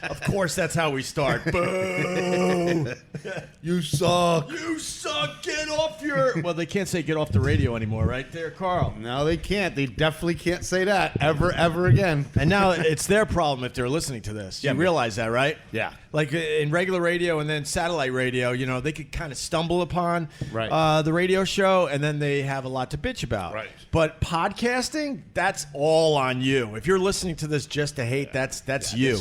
Of course, that's how we start. Boo! You suck. You suck. Get off your... Well, they can't say get off the radio anymore, right there, Carl? No, they can't. They definitely can't say that ever again. And now it's their problem if they're listening to this. You realize that, right? Yeah. Like in regular radio and then satellite radio, you know, they could kind of stumble upon the radio show, and then they have a lot to bitch about. Right. But podcasting, that's all on you. If you're listening to this just to hate, that's you.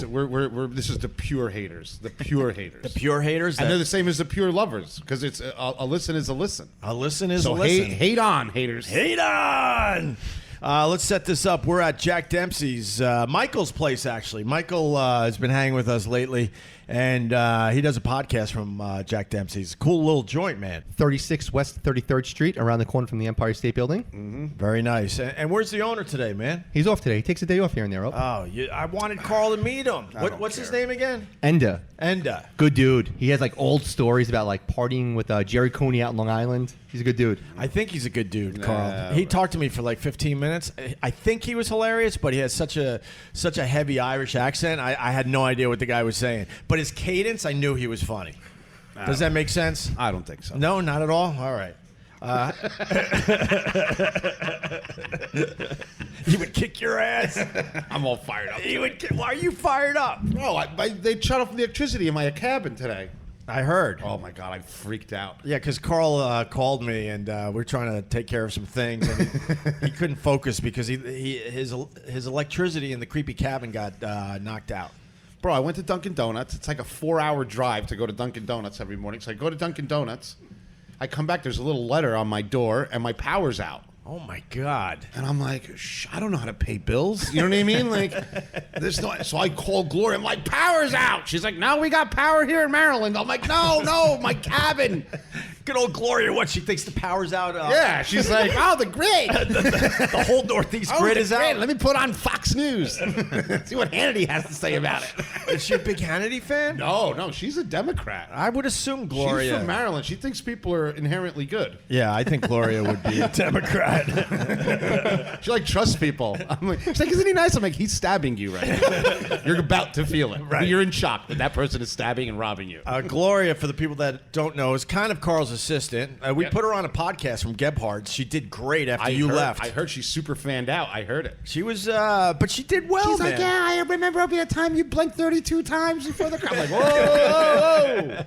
This is the pure haters. The pure haters. The pure haters. And they're the same as the pure lovers, because it's a listen is a listen. A listen is so a listen. Hate on, haters. Hate on. Let's set this up. We're at Jack Dempsey's, Michael's place, actually. Michael has been hanging with us lately, and he does a podcast from Jack Dempsey's. Cool little joint, man. 36 West 33rd Street, around the corner from the Empire State Building. Mm-hmm. Very nice. And where's the owner today, man? He's off today. He takes a day off here and there. Oh, I wanted Carl to meet him. What's his name again? Enda. Good dude. He has like old stories about like partying with Jerry Cooney out in Long Island. He's a good dude. I think he's a good dude, Carl. He talked to me for like 15 minutes. I think he was hilarious, but he has such a heavy Irish accent. I had no idea what the guy was saying. But his cadence, I knew he was funny. Does that make sense? I don't think so. No, not at all? All right. He would kick your ass. I'm all fired up. Why are you fired up? Bro, they shut off the electricity in my cabin today. I heard. Oh, my God. I freaked out. Yeah, because Carl called me, and we're trying to take care of some things. And he couldn't focus because his electricity in the creepy cabin got knocked out. Bro, I went to Dunkin' Donuts. It's like a 4-hour drive to go to Dunkin' Donuts every morning. So I go to Dunkin' Donuts. I come back. There's a little letter on my door, and my power's out. Oh, my God. And I'm like, I don't know how to pay bills. You know what I mean? Like, there's no. So I call Gloria. I'm like, power's out. She's like, no, we got power here in Maryland. I'm like, no, my cabin. Good old Gloria, what, she thinks the power's out? Yeah, she's like, oh, the grid. the whole Northeast grid is out. Let me put on Fox News. See what Hannity has to say about it. Is she a big Hannity fan? No, she's a Democrat. I would assume Gloria. She's from Maryland. She thinks people are inherently good. Yeah, I think Gloria would be a Democrat. She like trusts people. She's like, isn't he nice? I'm like, he's stabbing you right now. You're about to feel it. Right. You're in shock that person is stabbing and robbing you. Gloria, for the people that don't know, is kind of Carl's assistant. We put her on a podcast from Gebhardt's. She did great after you left. I heard she's super fanned out. I heard it. She was, but she did well. She's man. like, yeah, I remember the time you blinked 32 times before the crowd. I'm like, whoa.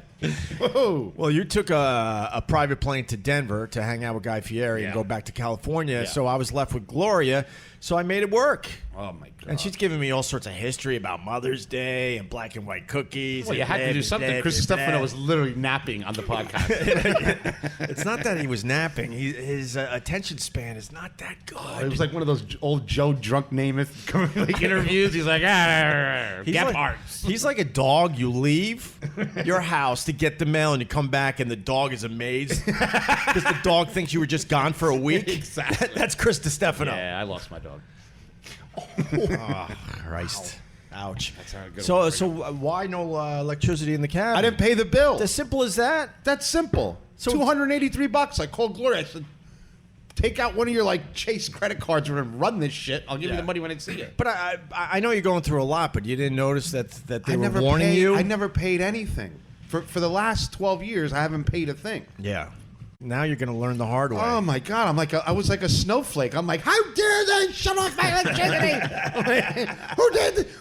Whoa. Well, you took a private plane to Denver to hang out with Guy Fieri and go back to California. So I was left with Gloria. So I made it work. Oh, my God. And she's giving me all sorts of history about Mother's Day and black and white cookies. Well, you had to do something. Chris Stefano was literally napping on the podcast. It's not that he was napping. His attention span is not that good. It was like one of those old Joe Drunk Namath like interviews. He's like, he's like a dog. You leave your house to get the mail, and you come back, and the dog is amazed because the dog thinks you were just gone for a week. Exactly. That's Chris Stefano. Yeah, I lost my dog. Oh, Christ. Ouch. That's how So why no electricity in the cabin? I didn't pay the bill. As simple as that? That's simple. So $283. I called Gloria. I said, take out one of your like Chase credit cards and run this shit. I'll give you the money when I see it. But I know you're going through a lot, but you didn't notice that they were warning you? I never paid anything. For the last 12 years, I haven't paid a thing. Yeah. Now you're going to learn the hard way. Oh, my God. I was like a snowflake. I'm like, how dare they shut off my electricity?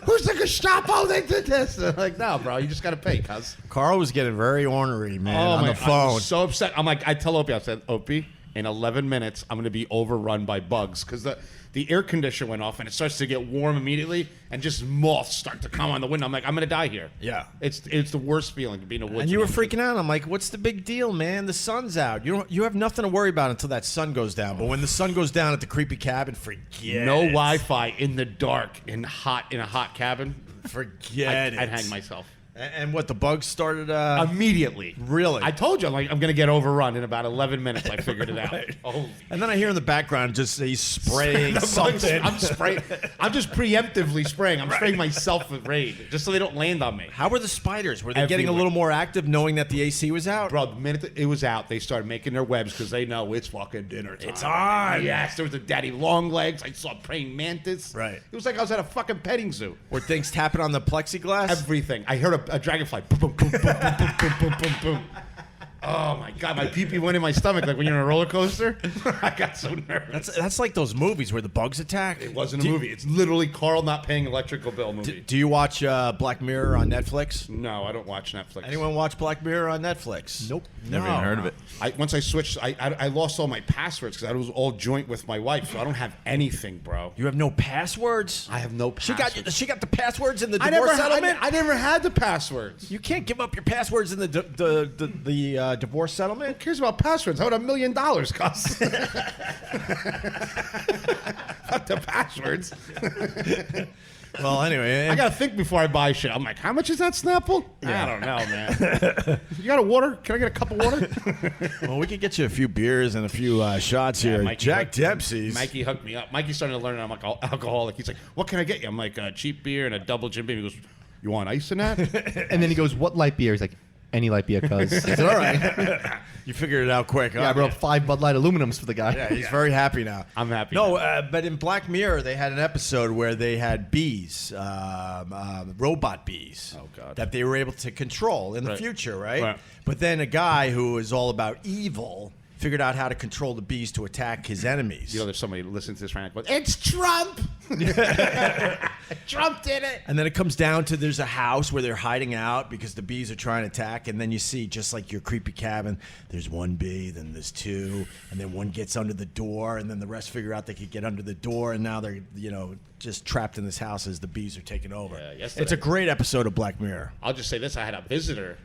Who's the Gestapo? They did this. I'm like, no, bro, you just got to pay, cuz. Carl was getting very ornery, man, on the phone. I was so upset. I'm like, I tell Opie, I said, Opie, in 11 minutes, I'm going to be overrun by bugs because the air conditioner went off and it starts to get warm immediately and just moths start to come on the window. I'm like, I'm going to die here. Yeah. It's the worst feeling to be in a woods. And you were freaking out. I'm like, what's the big deal, man? The sun's out. You have nothing to worry about until that sun goes down. But when the sun goes down at the creepy cabin, forget no it. Wi-Fi in the dark in a hot cabin. Forget it. I'd hang myself. And what, the bugs started Immediately. Really? I told you, I'm going to get overrun in about 11 minutes. I figured it out. Right. Oh. And then I hear in the background just he's spraying The bugs- something. I'm spraying. I'm just preemptively spraying. I'm spraying myself with Raid just so they don't land on me. How were the spiders? Were they getting a Everywhere. little more active knowing that the AC was out? Bro, the minute it was out, they started making their webs because they know it's fucking dinner time. It's on. Yes, there was a daddy long legs. I saw praying mantis. Right. It was like I was at a fucking petting zoo. Were things tapping on the plexiglass? Everything. I heard a dragonfly. Boom, boom, boom, boom, boom, boom, boom, boom, boom. Oh my god, my pee-pee went in my stomach like when you're on a roller coaster. I got so nervous. That's like those movies where the bugs attack. It wasn't a movie. It's literally Carl not paying electrical bill movie. Do you watch Black Mirror on Netflix? No, I don't watch Netflix. Anyone watch Black Mirror on Netflix? Nope. Never even heard of it. Once I switched, I lost all my passwords because I was all joint with my wife, so I don't have anything, bro. You have no passwords? I have no passwords. She got the passwords in the divorce settlement? I never had the passwords. You can't give up your passwords in the divorce settlement? Who cares about passwords? How would $1 million cost? Fuck the passwords. Well, anyway. I got to think before I buy shit. I'm like, how much is that Snapple? I don't know, man. You got a water? Can I get a cup of water? Well, we could get you a few beers and a few shots here. Mikey Jack hooked- Dempsey's. Mikey hooked me up. Mikey's starting to learn I'm like alcoholic. He's like, what can I get you? I'm like, cheap beer and a double Jim Beam. He goes, you want ice in that? And then he goes, "What light beer?" He's like, "Any light beer, cuz." I said, "All right." You figured it out quick. Yeah, I huh? brought 5 Bud Light aluminums for the guy. Yeah, he's very happy now. I'm happy No, now. but in Black Mirror, they had an episode where they had bees, robot bees, Oh, God. that they were able to control in the Right. future, right? Right. But then a guy who is all about evil figured out how to control the bees to attack his enemies. You know, there's somebody listening to this right now. Going, it's Trump. Trump did it. And then it comes down to there's a house where they're hiding out because the bees are trying to attack. And then you see, just like your creepy cabin, there's one bee, then there's two, and then one gets under the door, and then the rest figure out they could get under the door, and now they're, just trapped in this house as the bees are taking over. Yeah, yesterday. It's a great episode of Black Mirror. I'll just say this: I had a visitor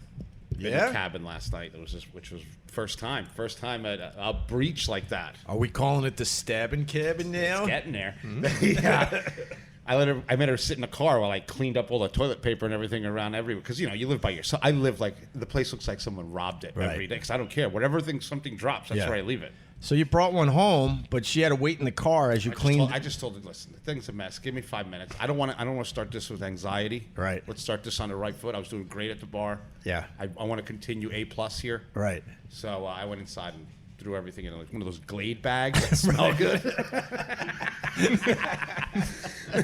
in Yeah? the cabin last night. Which was first time at a breach like that. Are we calling it the stabbing cabin now? Getting there. Yeah. I made her sit in the car while I cleaned up all the toilet paper and everything around everywhere. Because, you live by yourself. I live like, the place looks like someone robbed it Right. every day. Because I don't care. Whatever something drops, that's Yeah. where I leave it. So you brought one home, but she had to wait in the car as you cleaned. I just told her, listen, the thing's a mess. Give me 5 minutes. I don't want to start this with anxiety. Right. Let's start this on the right foot. I was doing great at the bar. Yeah. I want to continue A+ here. Right. So I went inside and threw everything in like one of those Glade bags that smell good.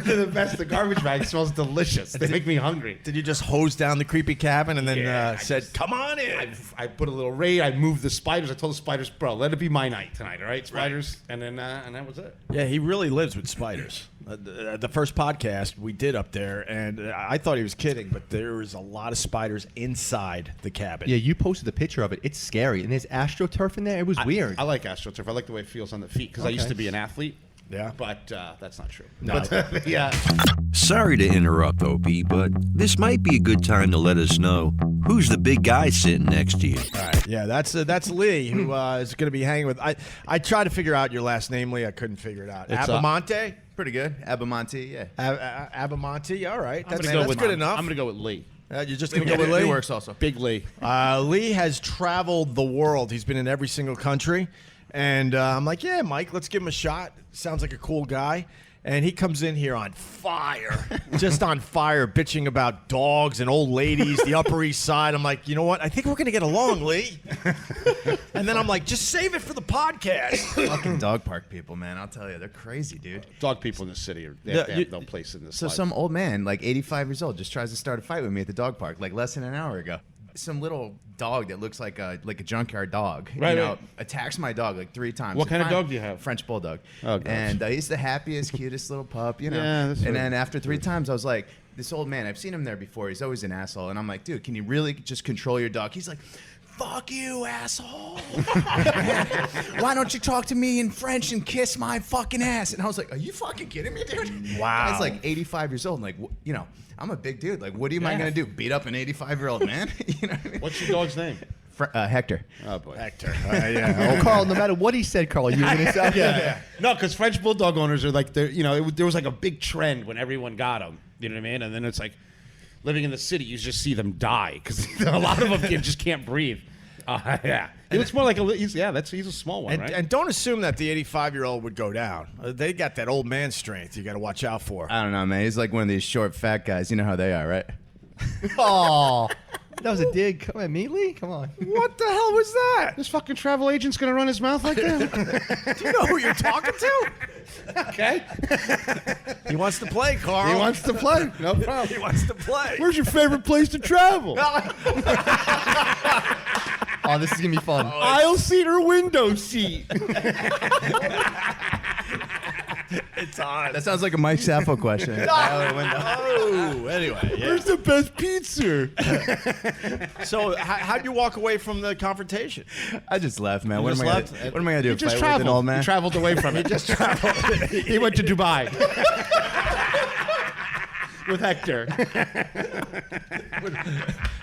The best, the garbage bag smells delicious. They make me hungry. Did you just hose down the creepy cabin and then Yeah, I said, just- come on in? I put a little raid. I moved the spiders. I told the spiders, bro, let it be my night tonight, all right, spiders? And then and that was it. Yeah, he really lives with spiders. The first podcast we did up there, and I thought he was kidding, but there was a lot of spiders inside the cabin. Yeah, you posted the picture of it. It's scary. And there's AstroTurf in there. It was weird. I like AstroTurf. I like the way it feels on the feet because I used Okay. to be an athlete. Yeah. But that's not true. No. But, yeah. Sorry to interrupt, Opie, but this might be a good time to let us know who's the big guy sitting next to you. All right. Yeah, that's Lee, who is going to be hanging with. I tried to figure out your last name, Lee. I couldn't figure it out. It's, Abbamonte? Pretty good. Abbamonte, yeah. Abbamonte? All right. That's, I'm gonna that's good enough. I'm going to go with Lee. You're just going to go with Lee? It works also. Big Lee. Lee has traveled the world. He's been in every single country. And I'm like, yeah, Mike, let's give him a shot. Sounds like a cool guy. And he comes in here on fire, just on fire, bitching about dogs and old ladies, the Upper East Side. I'm like, you know what? I think we're going to get along, Lee. And then I'm like, just save it for the podcast. Fucking dog park people, man. I'll tell you, they're crazy, dude. Dog people in the city, they Yeah, have no place in this So life. some old man, like 85 years old, just tries to start a fight with me at the dog park, like less than an hour ago. Some little dog that looks like a junkyard dog, Right, right. attacks my dog like 3 times. What kind of Fine- dog do you have? French bulldog. Oh, gosh. And he's the happiest, cutest little pup, Yeah, that's and right. then after 3 times, I was like, this old man, I've seen him there before. He's always an asshole. And I'm like, dude, can you really just control your dog? He's like, fuck you, asshole. Why don't you talk to me in French and kiss my fucking ass? And I was like, are you fucking kidding me, dude? Wow. Guy's like 85 years old. And like, I'm a big dude. Like, what am I going to do? Beat up an 85-year-old man? You know what I mean? What's your dog's name? Hector. Oh, boy. Hector. Yeah. Oh, Carl, no matter what he said, Carl, you were going to say, Yeah. No, because French Bulldog owners are like, there was like a big trend when everyone got them. You know what I mean? And then it's like, living in the city, you just see them die because a lot of them just can't breathe. Yeah. It's more like he's a small one, right? And don't assume that the 85-year-old would go down. They got that old man strength you got to watch out for. I don't know, man. He's like one of these short, fat guys. You know how they are, right? Oh, that was a dig. Come at me, Lee. Come on. What the hell was that? This fucking travel agent's gonna run his mouth like that? Do you know who you're talking to? Okay. He wants to play, Carl. He wants to play. No problem. He wants to play. Where's your favorite place to travel? Oh, this is gonna be fun. Aisle seat or window seat? It's on. That sounds like a Mike Sappho question. Oh, anyway. Yeah. Where's the best pizza? So, how'd you walk away from the confrontation? I just left, man. You What just am I left? gonna- what am I going to do? He just Fight with an traveled. old man? He traveled away from it. He just traveled. He went to Dubai with Hector.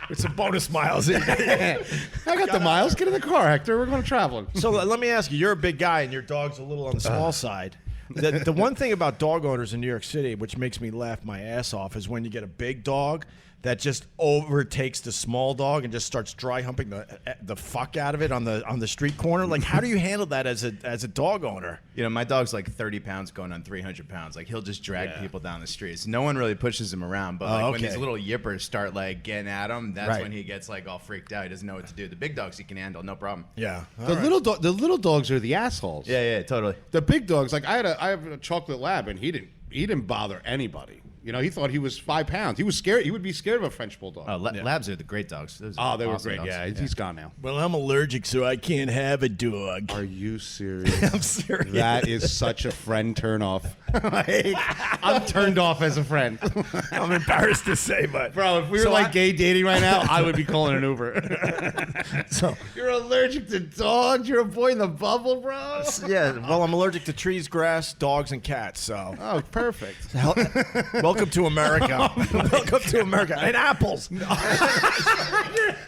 With some bonus miles. I got the miles. Get in the car, Hector. We're going traveling. So let me ask you, you're a big guy and your dog's a little on the small side. The one thing about dog owners in New York City, which makes me laugh my ass off, is when you get a big dog that just overtakes the small dog and just starts dry humping the fuck out of it on the street corner. Like, how do you handle that as a dog owner? You know, my dog's like 30 pounds going on 300 pounds. Like, he'll just drag people down the streets. No one really pushes him around. But like, when these little yippers start, like, getting at him, that's when he gets, like, all freaked out. He doesn't know what to do. The big dogs he can handle, no problem. Yeah. The little dogs are the assholes. Yeah, totally. The big dogs, like I have a chocolate lab, and he didn't bother anybody. You know, he thought he was 5 pounds. He was scared. He would be scared of a French bulldog. Oh, labs are the great dogs. Those They are were awesome great. dogs. Yeah, he's gone now. Well, I'm allergic, so I can't have a dog. Are you serious? I'm serious. That is such a friend turnoff. I'm turned off as a friend. I'm embarrassed to say, but Bro, if we were gay dating right now, I would be calling an Uber. so You're allergic to dogs? You're avoiding the bubble, bro? yeah. Well, I'm allergic to trees, grass, dogs, and cats. So Oh, perfect. welcome to America. Welcome to America. And apples.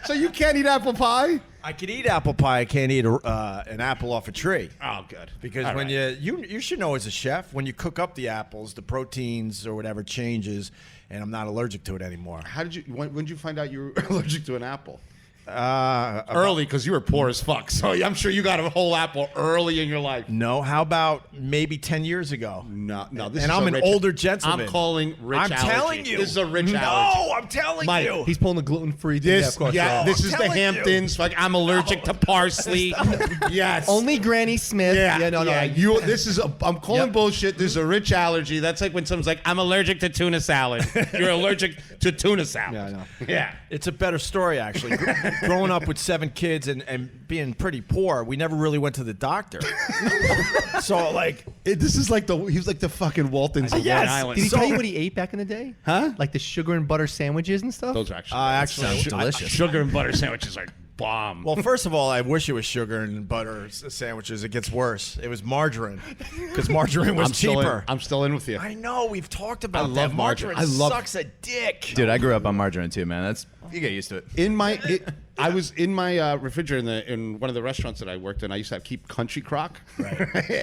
So you can't eat apple pie? I can eat apple pie. I can't eat an apple off a tree. Oh, good. Because All when right. you should know as a chef, when you cook up the apples, the proteins or whatever changes, and I'm not allergic to it anymore. When did you find out you were allergic to an apple? Early. Early, because you were poor as fuck. So I'm sure you got a whole apple early in your life. No, how about maybe 10 years ago? No. And I'm an older gentleman. I'm calling rich I'm allergy. telling you. This is a rich allergy. No, I'm telling Mike, you. He's pulling the gluten-free thing. This, of course. this is the telling you. Hamptons. Like, I'm allergic to parsley. Yes. Only Granny Smith. No. I'm calling bullshit. This is a rich allergy. That's like when someone's like, I'm allergic to tuna salad. You're allergic to tuna salad. Yeah, I know. Yeah. It's a better story, actually. Growing up with 7 kids and being pretty poor, we never really went to the doctor. So, like... This is like he was like the fucking Waltons of Yes. Long Island. Did he tell you what he ate back in the day? Huh? Like the sugar and butter sandwiches and stuff? Those are actually Actually, delicious. sugar and butter sandwiches are bomb. Well, first of all, I wish it was sugar and butter sandwiches. It gets worse. It was margarine because margarine was cheaper. I'm still in with you. I know. We've talked about I love that. margarine. Margarine I love- sucks a dick. Dude, I grew up on margarine too, man. You get used to it. I was in my refrigerator in one of the restaurants that I worked in. I used to keep country crock. Right.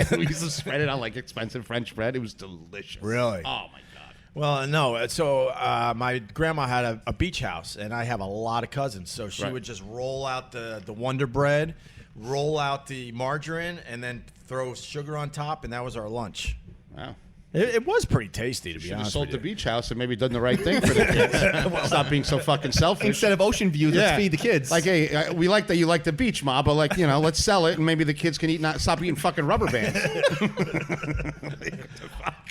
And we used to spread it on like expensive French bread. It was delicious. Really? Oh my god. Well, no. So my grandma had a beach house, and I have a lot of cousins. So she would just roll out the Wonder Bread, roll out the margarine, and then throw sugar on top, and that was our lunch. Wow. It was pretty tasty, to be Should have honest sold with the you. beach house and maybe done the right thing for the kids. Stop being so fucking selfish. Instead of Ocean View, let's feed the kids. Like, hey, we like that you like the beach, Ma, but like, let's sell it and maybe the kids can stop eating fucking rubber bands.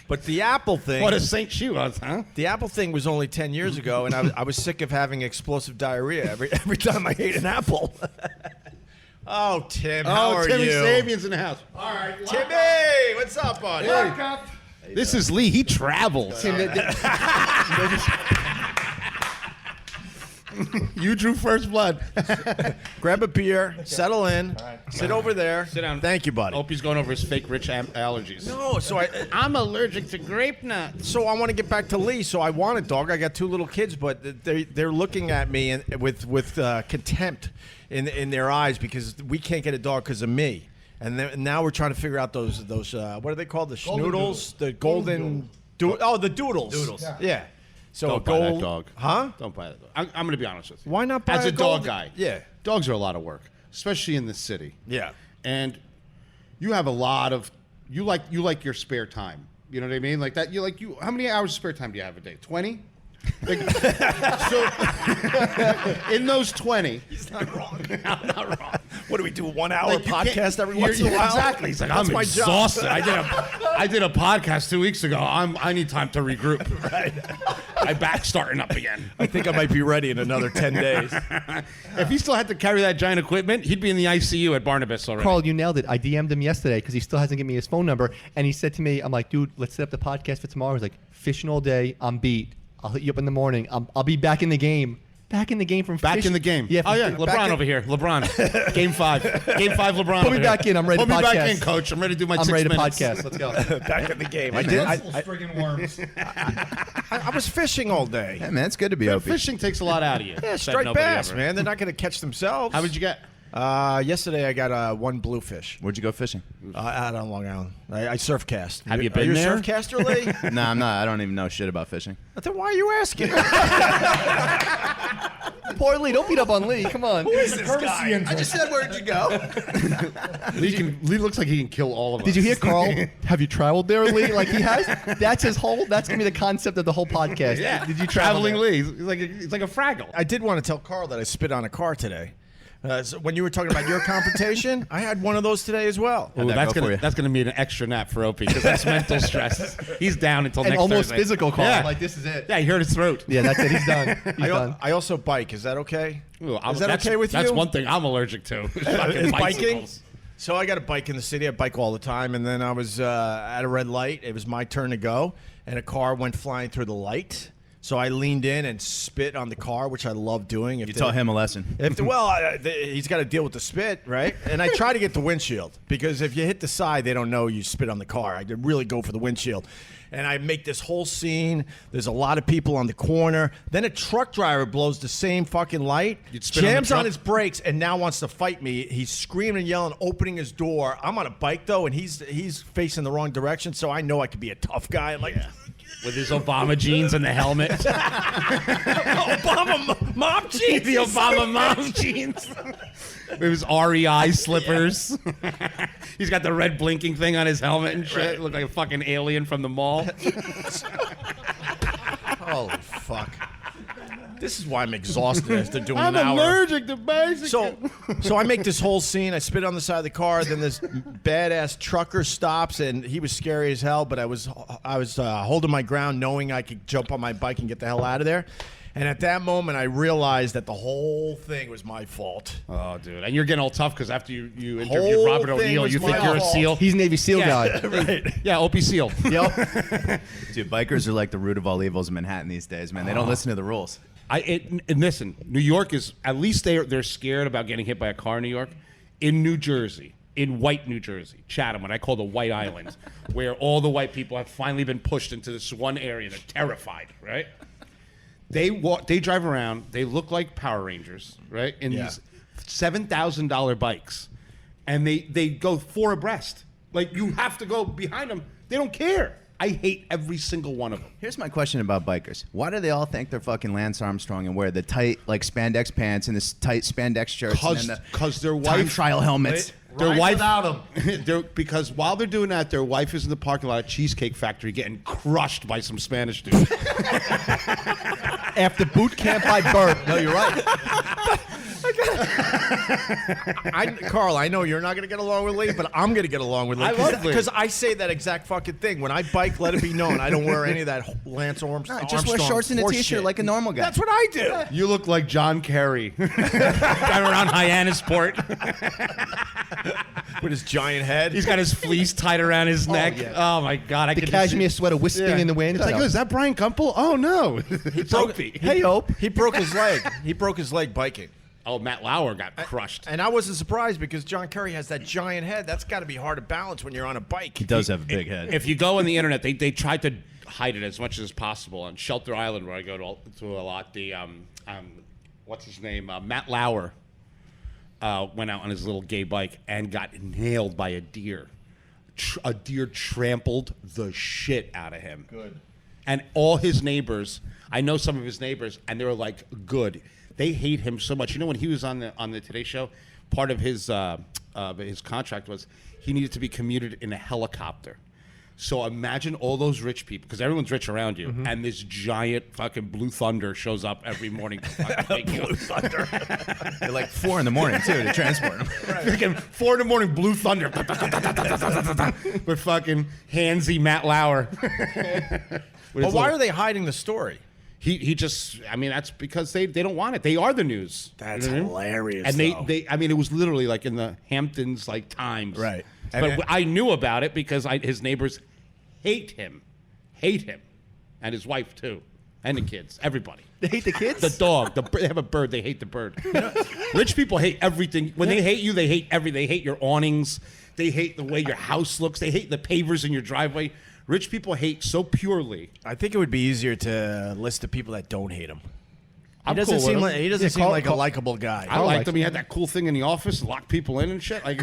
But the apple thing... What a Saint she was, huh? The apple thing was only 10 years ago, and I was sick of having explosive diarrhea every time I ate an apple. Oh, Tim, how are Timmy you? Sabian's in the house. All right, Timmy, what's up, buddy? This is Lee. He travels. You drew first blood. Grab a beer, settle in, sit over there. Sit down. Thank you, buddy. Opie's going over his fake rich allergies. No, so I'm allergic to grape nuts. So I want to get back to Lee. So I want a dog. I got 2 little kids, but they're looking at me with contempt in their eyes because we can't get a dog because of me. And now we're trying to figure out those what are they called? The schnoodles, the golden the doodles. Doodles. Yeah. So Don't a buy that gold dog. Huh? Don't buy that dog. I'm going to be honest with you. Why not buy As a a dog golden- guy. Yeah. Dogs are a lot of work, especially in the city. Yeah. And you have a lot of you like your spare time. You know what I mean? Like that. How many hours of spare time do you have a day? 20. Like, so in those 20, He's not wrong. I'm not wrong. What do we do? 1 hour Like, you can't- podcast every you're- once in a while? Exactly. He's like, That's I'm my job. exhausted. I did a podcast 2 weeks ago. I need time to regroup. Right. My back's starting up again. I think I might be ready in another 10 days. If he still had to carry that giant equipment, he'd be in the ICU at Barnabas already. Carl, you nailed it. I DM'd him yesterday because he still hasn't given me his phone number. And he said to me, I'm like, dude, let's set up the podcast for tomorrow. He's like, fishing all day. I'm beat. I'll hit you up in the morning. I'll be back in the game. Back in the game from Back fishing. in the game. Yeah. Oh, yeah. back LeBron in- over here. LeBron. Game 5. Game 5, LeBron. Put me over back here. in. I'm ready to Put me back podcast. in, coach. I'm ready to do my I'm 6 ready to minutes. podcast. Let's go. Back in the game. I Hey, did. man. Friggin' worms. I was fishing all day. Yeah, man, it's good to be Opie. Fishing takes a lot out of you. Yeah, That striped nobody bass, ever- man. They're not going to catch themselves. How did you get? Yesterday I got one bluefish Where'd you go fishing? out on Long Island. I surf cast. Have you Are been you there? a surf caster, Lee? No, I'm not. I don't even know shit about fishing. Then why are you asking? Poor Lee. Don't beat up on Lee. Come on. Courtesy intro. I just said, where'd you go? Lee looks like he can kill all of us. Did you hear Carl? Have you traveled there, Lee? Like he has. That's his whole. That's gonna be the concept of the whole podcast. Yeah. Did you travel Traveling there? Lee. He's like a Fraggle. I did want to tell Carl that I spit on a car today. So when you were talking about your confrontation, I had one of those today as well. Ooh, that that's go for you? gonna be an extra nap for Opie because that's mental stress. He's down until And next almost Thursday. physical, Carl. Yeah. Like this is it. Yeah, he hurt his throat. Yeah, that's it. He's done. He's done. I also bike. Is that okay? Ooh, Is that okay with That's you? one thing I'm allergic to. Is fucking Is biking? bicycles. So I got a bike in the city. I bike all the time. And then I was at a red light. It was my turn to go. And a car went flying through the light. So I leaned in and spit on the car, which I love doing. You taught him a lesson. He's got to deal with the spit, right? And I try to get the windshield because if you hit the side, they don't know you spit on the car. I could really go for the windshield. And I make this whole scene. There's a lot of people on the corner. Then a truck driver blows the same fucking light, You'd spit on the jams truck? on his brakes, and now wants to fight me. He's screaming and yelling, opening his door. I'm on a bike, though, and he's facing the wrong direction, so I know I could be a tough guy. I'm like, With his Obama jeans and the helmet. Obama mom jeans. The Obama mom jeans. With his REI slippers. He's got the red blinking thing on his helmet and shit. Look like a fucking alien from the mall. Holy fuck. This is why I'm exhausted after doing I'm an hour. allergic to bicycles. So I make this whole scene. I spit on the side of the car. Then this badass trucker stops, and he was scary as hell. But I was holding my ground, knowing I could jump on my bike and get the hell out of there. And at that moment, I realized that the whole thing was my fault. Oh, dude. And you're getting all tough because after you interviewed Whole Robert thing O'Neill, was you think my you're a fault. SEAL. He's Navy SEAL guy. Right. Yeah, Opie SEAL. Yep. Dude, bikers are like the root of all evils in Manhattan these days, man. They don't listen to the rules. And listen, New York is, at least they're scared about getting hit by a car in New York. In New Jersey, in white New Jersey, Chatham, what I call the White Island, where all the white people have finally been pushed into this one area. They're terrified, right? They drive around. They look like Power Rangers, right? In these $7,000 bikes, and they go 4 abreast. Like you have to go behind them. They don't care. I hate every single one of them. Here's my question about bikers. Why do they all think they're fucking Lance Armstrong and wear the tight, like, spandex pants and the tight spandex shirts and then Because their the time wife trial helmets? Their wife without him. Because while they're doing that, their wife is in the parking lot at Cheesecake Factory getting crushed by some Spanish dude. After boot camp by birth. No, you're right. Carl, I know you're not going to get along with Lee, but I'm going to get along with Lee. I love Lee. Because I say that exact fucking thing. When I bike, let it be known. I don't wear any of that Lance Armstrong. Just wear shorts and a horse t-shirt shit. like a normal guy. That's what I do. You look like John Kerry. Driving around Hyannisport. With his giant head. He's got his fleece tied around his neck. yeah. Oh my God. I The could cashmere just see- sweater wisping in the wind. It's like, No. oh, is that Brian Gumple? Oh, no. It's Opie. Hey, Hope. He broke his leg. He broke his leg biking. Oh, Matt Lauer got crushed. And I wasn't surprised because John Kerry has that giant head. That's got to be hard to balance when you're on a bike. He does have a big head. If you go on the internet, they tried to hide it as much as possible. On Shelter Island, where I go to a lot, the what's his name, Matt Lauer, went out on his little gay bike and got nailed by a deer. A deer trampled the shit out of him. Good. And all his neighbors, I know some of his neighbors, and they were like, good. They hate him so much. You know, when he was on the Today Show, part of his contract was he needed to be commuted in a helicopter. So imagine all those rich people, because everyone's rich around you, and this giant fucking Blue Thunder shows up every morning to fucking pick you up. Blue Thunder. They're like 4 a.m. too to transport them. Freaking 4 a.m. Blue Thunder with fucking handsy Matt Lauer. But why are they hiding the story? He just, I mean, that's because they don't want it. They are the news. That's You know what I mean? hilarious. And though. they I mean, it was literally like in the Hamptons like Times. Right. But I knew about it because his neighbors hate him, and his wife too, and the kids, everybody. They hate the kids? The dog, they have a bird. They hate the bird. Rich people hate everything. When they hate you, they hate everything. They hate your awnings. They hate the way your house looks. They hate the pavers in your driveway. Rich people hate so purely. I think it would be easier to list the people that don't hate him. He I'm doesn't cool with seem him. like seem Carl- like a likable guy. I liked him. He had that cool thing in the office, lock people in and shit. Like,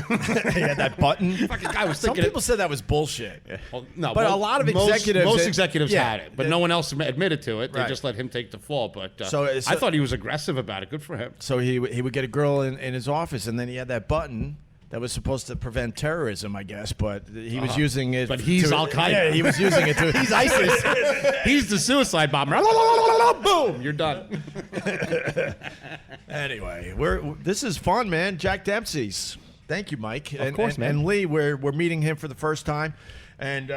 He had that button. fucking guy was Some thinking. people said that was bullshit. Well, no, But a lot of executives- most executives yeah, had it, but no one else admitted to it. They Right. just let him take the fall. But So I thought he was aggressive about it. Good for him. So he would get a girl in his office, and then he had that button that was supposed to prevent terrorism, I guess, but he was using it. But he's Al-Qaeda. Yeah, he was using it to. He's ISIS. He's the suicide bomber. Boom, you're done. Anyway, this is fun, man. Jack Dempsey's. Thank you, Mike. Of course, man. And Lee, we're meeting him for the first time, and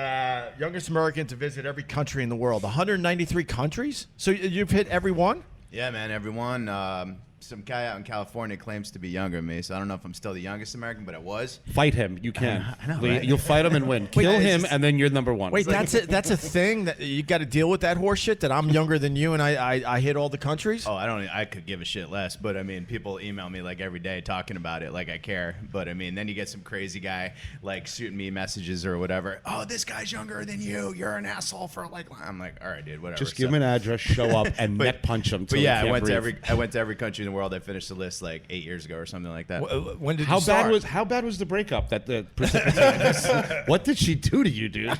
youngest American to visit every country in the world. 193 countries. So you've hit every one. Yeah, man, everyone. Some guy out in California claims to be younger than me, so I don't know if I'm still the youngest American, but I was. Fight him. You can. I know, Lee, right? You'll fight him and win. Kill him, and then you're number one. Wait, that's a thing that you got to deal with that horse shit. That I'm younger than you, and I hit all the countries. Oh, I could give a shit less, but I mean, people email me like every day talking about it, like I care. But I mean, then you get some crazy guy like shooting me messages or whatever. Oh, this guy's younger than you. You're an asshole for like. I'm like, all right, dude, whatever. Just give him an address, show up, and neck punch him. But yeah, I went to every country in the world. I finished the list like 8 years ago or something like that. When did How you start? how bad was the breakup that the precipitated this? What did she do to you, dude?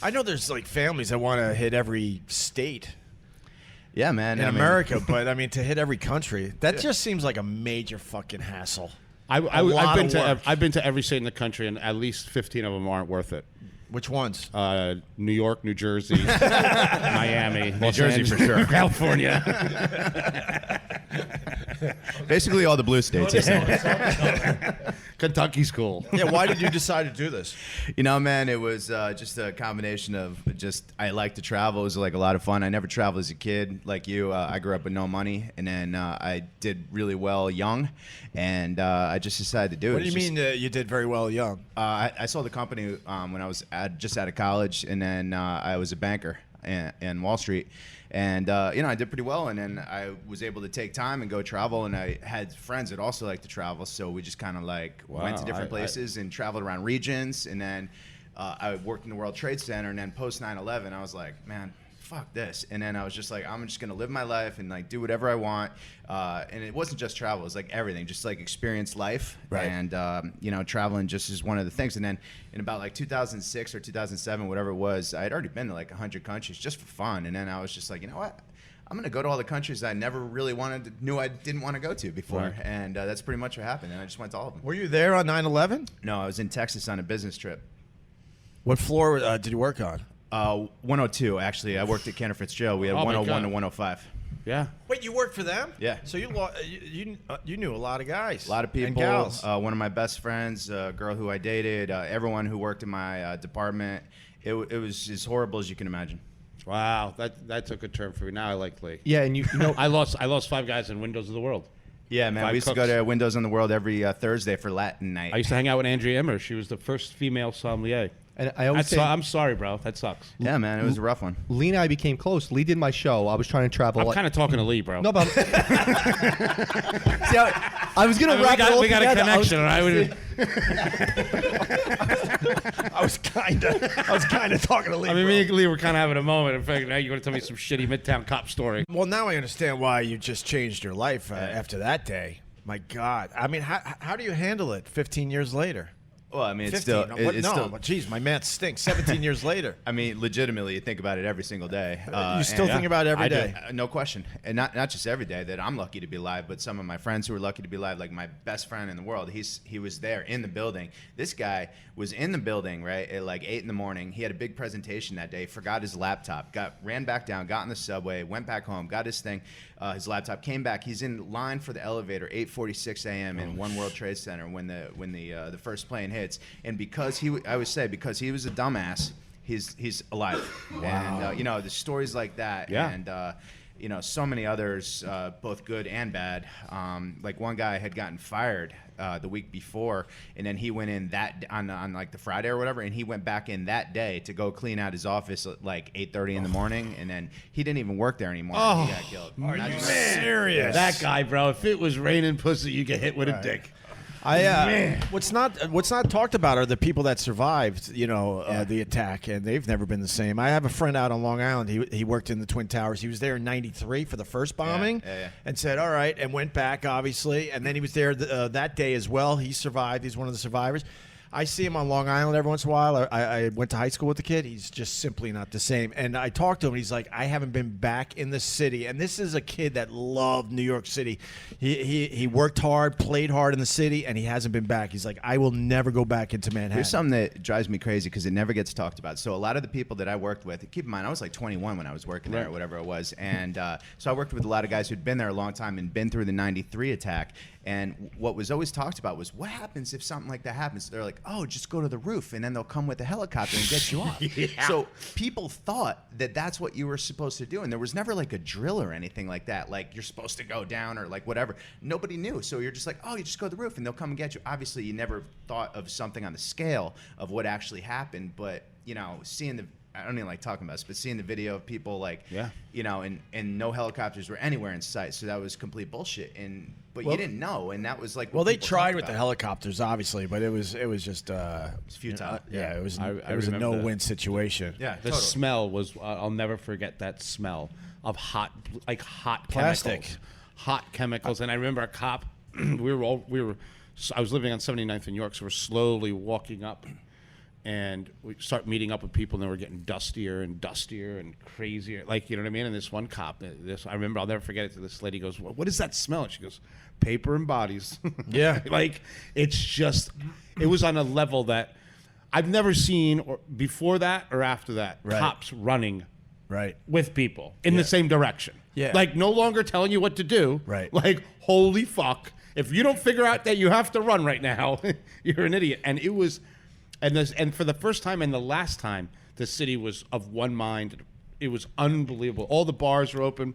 I know there's like families that want to hit every state Yeah, man. in I mean, America, but I mean to hit every country, that just seems like a major fucking hassle. I've lot been of to work. I've been to every state in the country, and at least 15 of them aren't worth it. Which ones? New York, New Jersey, Miami, Los Jersey for Angeles, sure. California. basically all the blue states. Kentucky's cool. Yeah, why did you decide to do this? You know, man, it was just a combination of I like to travel. It was like a lot of fun. I never traveled as a kid like you. I grew up with no money, and then I did really well young, and I just decided to do it. What do you mean you did very well young? I sold the company when I was just out of college, and then I was a banker in Wall Street. And, I did pretty well. And then I was able to take time and go travel. And I had friends that also like to travel. So we just kind of went to different places and traveled around regions. And then I worked in the World Trade Center. And then post 9/11, I was like, man, fuck this. And then I was just like, I'm just going to live my life and like do whatever I want. And it wasn't just travel. It was like everything, just like experience life. Right. And, traveling just is one of the things. And then in about like 2006 or 2007, whatever it was, I had already been to like 100 countries just for fun. And then I was just like, you know what? I'm going to go to all the countries I never really knew I didn't want to go to before. Right. And that's pretty much what happened. And I just went to all of them. Were you there on 9/11? No, I was in Texas on a business trip. What floor did you work on? 102, actually. I worked at Cantor Fitzgerald. We had Oh, my 101 God. to 105. Yeah. Wait, you worked for them? Yeah. So you knew a lot of guys, A lot of and people. gals. One of my best friends, a girl who I dated, everyone who worked in my department. It was as horrible as you can imagine. Wow, that took a turn for me. Now I like Lee. Yeah, and you know, I lost 5 guys in Windows of the World. Yeah, man. 5 We used to cooks. go to Windows on the World every Thursday for Latin night. I used to hang out with Andrea Emmer. She was the first female sommelier. and I always say, I'm sorry, bro. That sucks. Yeah, man. It was a rough one. Lee and I became close. Lee did my show. I was trying to travel. I'm kind of talking to Lee, bro. No, but see, I was gonna wrap it all we got a together. connection, right? I was kind of talking to Lee. I mean, bro. me and Lee were kind of having a moment. In fact, now you're going to tell me some shitty Midtown cop story. Well, now I understand why you just changed your life after that day. My God. I mean, how do you handle it 15 years later? Well, I mean, it's 15. still. What? It's No, still. jeez, my math stinks. 17 years later. I mean, legitimately, you think about it every single day. You still think about it every day? No question. And not just every day that I'm lucky to be alive, but some of my friends who are lucky to be alive, like my best friend in the world, he was there in the building. This guy was in the building, right, at like 8 in the morning. He had a big presentation that day, forgot his laptop, ran back down, got in the subway, went back home, got his thing, his laptop, came back. He's in line for the elevator, 8:46 a.m. in One World Trade Center when the first plane hits. And because he was a dumbass, he's alive. Wow. And the stories like that, and so many others, both good and bad. Like one guy had gotten fired the week before, and then he went in on like the Friday or whatever, and he went back in that day to go clean out his office at like 8:30 in the morning, and then he didn't even work there anymore. Oh, he got killed. Are you serious? That guy, bro. If it was raining pussy, you get hit with a dick. What's not talked about are the people that survived, the attack, and they've never been the same. I have a friend out on Long Island. He worked in the Twin Towers. He was there in '93 for the first bombing, and said, "All right," and went back, obviously. And then he was there that day as well. He survived. He's one of the survivors. I see him on Long Island every once in a while. I went to high school with the kid. He's just simply not the same. And I talked to him, and he's like, I haven't been back in the city. And this is a kid that loved New York City. He worked hard, played hard in the city, and he hasn't been back. He's like, I will never go back into Manhattan. There's something that drives me crazy because it never gets talked about. So a lot of the people that I worked with, keep in mind, I was like 21 when I was working there or whatever it was. And so I worked with a lot of guys who'd been there a long time and been through the '93 attack. And what was always talked about was, what happens if something like that happens? They're like, oh, just go to the roof, and then they'll come with a helicopter and get you off. So people thought that that's what you were supposed to do, and there was never like a drill or anything like that. Like you're supposed to go down or like whatever. Nobody knew. So you're just like, oh, you just go to the roof, and they'll come and get you. Obviously, you never thought of something on the scale of what actually happened, but seeing the I don't even like talking about this, but seeing the video of people like, and no helicopters were anywhere in sight, so that was complete bullshit. But you didn't know, and that was like. Well, they tried with the helicopters, obviously, but it was just it's futile. It was a no-win situation. Yeah, the smell was. I'll never forget that smell of hot plastic, hot chemicals. And I remember a cop. I was living on 79th in York, so we're slowly walking up. And we start meeting up with people, and then we're getting dustier and dustier and crazier. Like, you know what I mean? And this one cop, I remember, I'll never forget it. This lady goes, well, what does that smell? And she goes, paper and bodies. Yeah. Like, it was on a level that I've never seen before that or after that. Right. Cops running with people in the same direction. Yeah. Like, no longer telling you what to do. Right. Like, holy fuck. If you don't figure out that you have to run right now, you're an idiot. And it was... And for the first time and the last time, the city was of one mind. It was unbelievable. All the bars were open.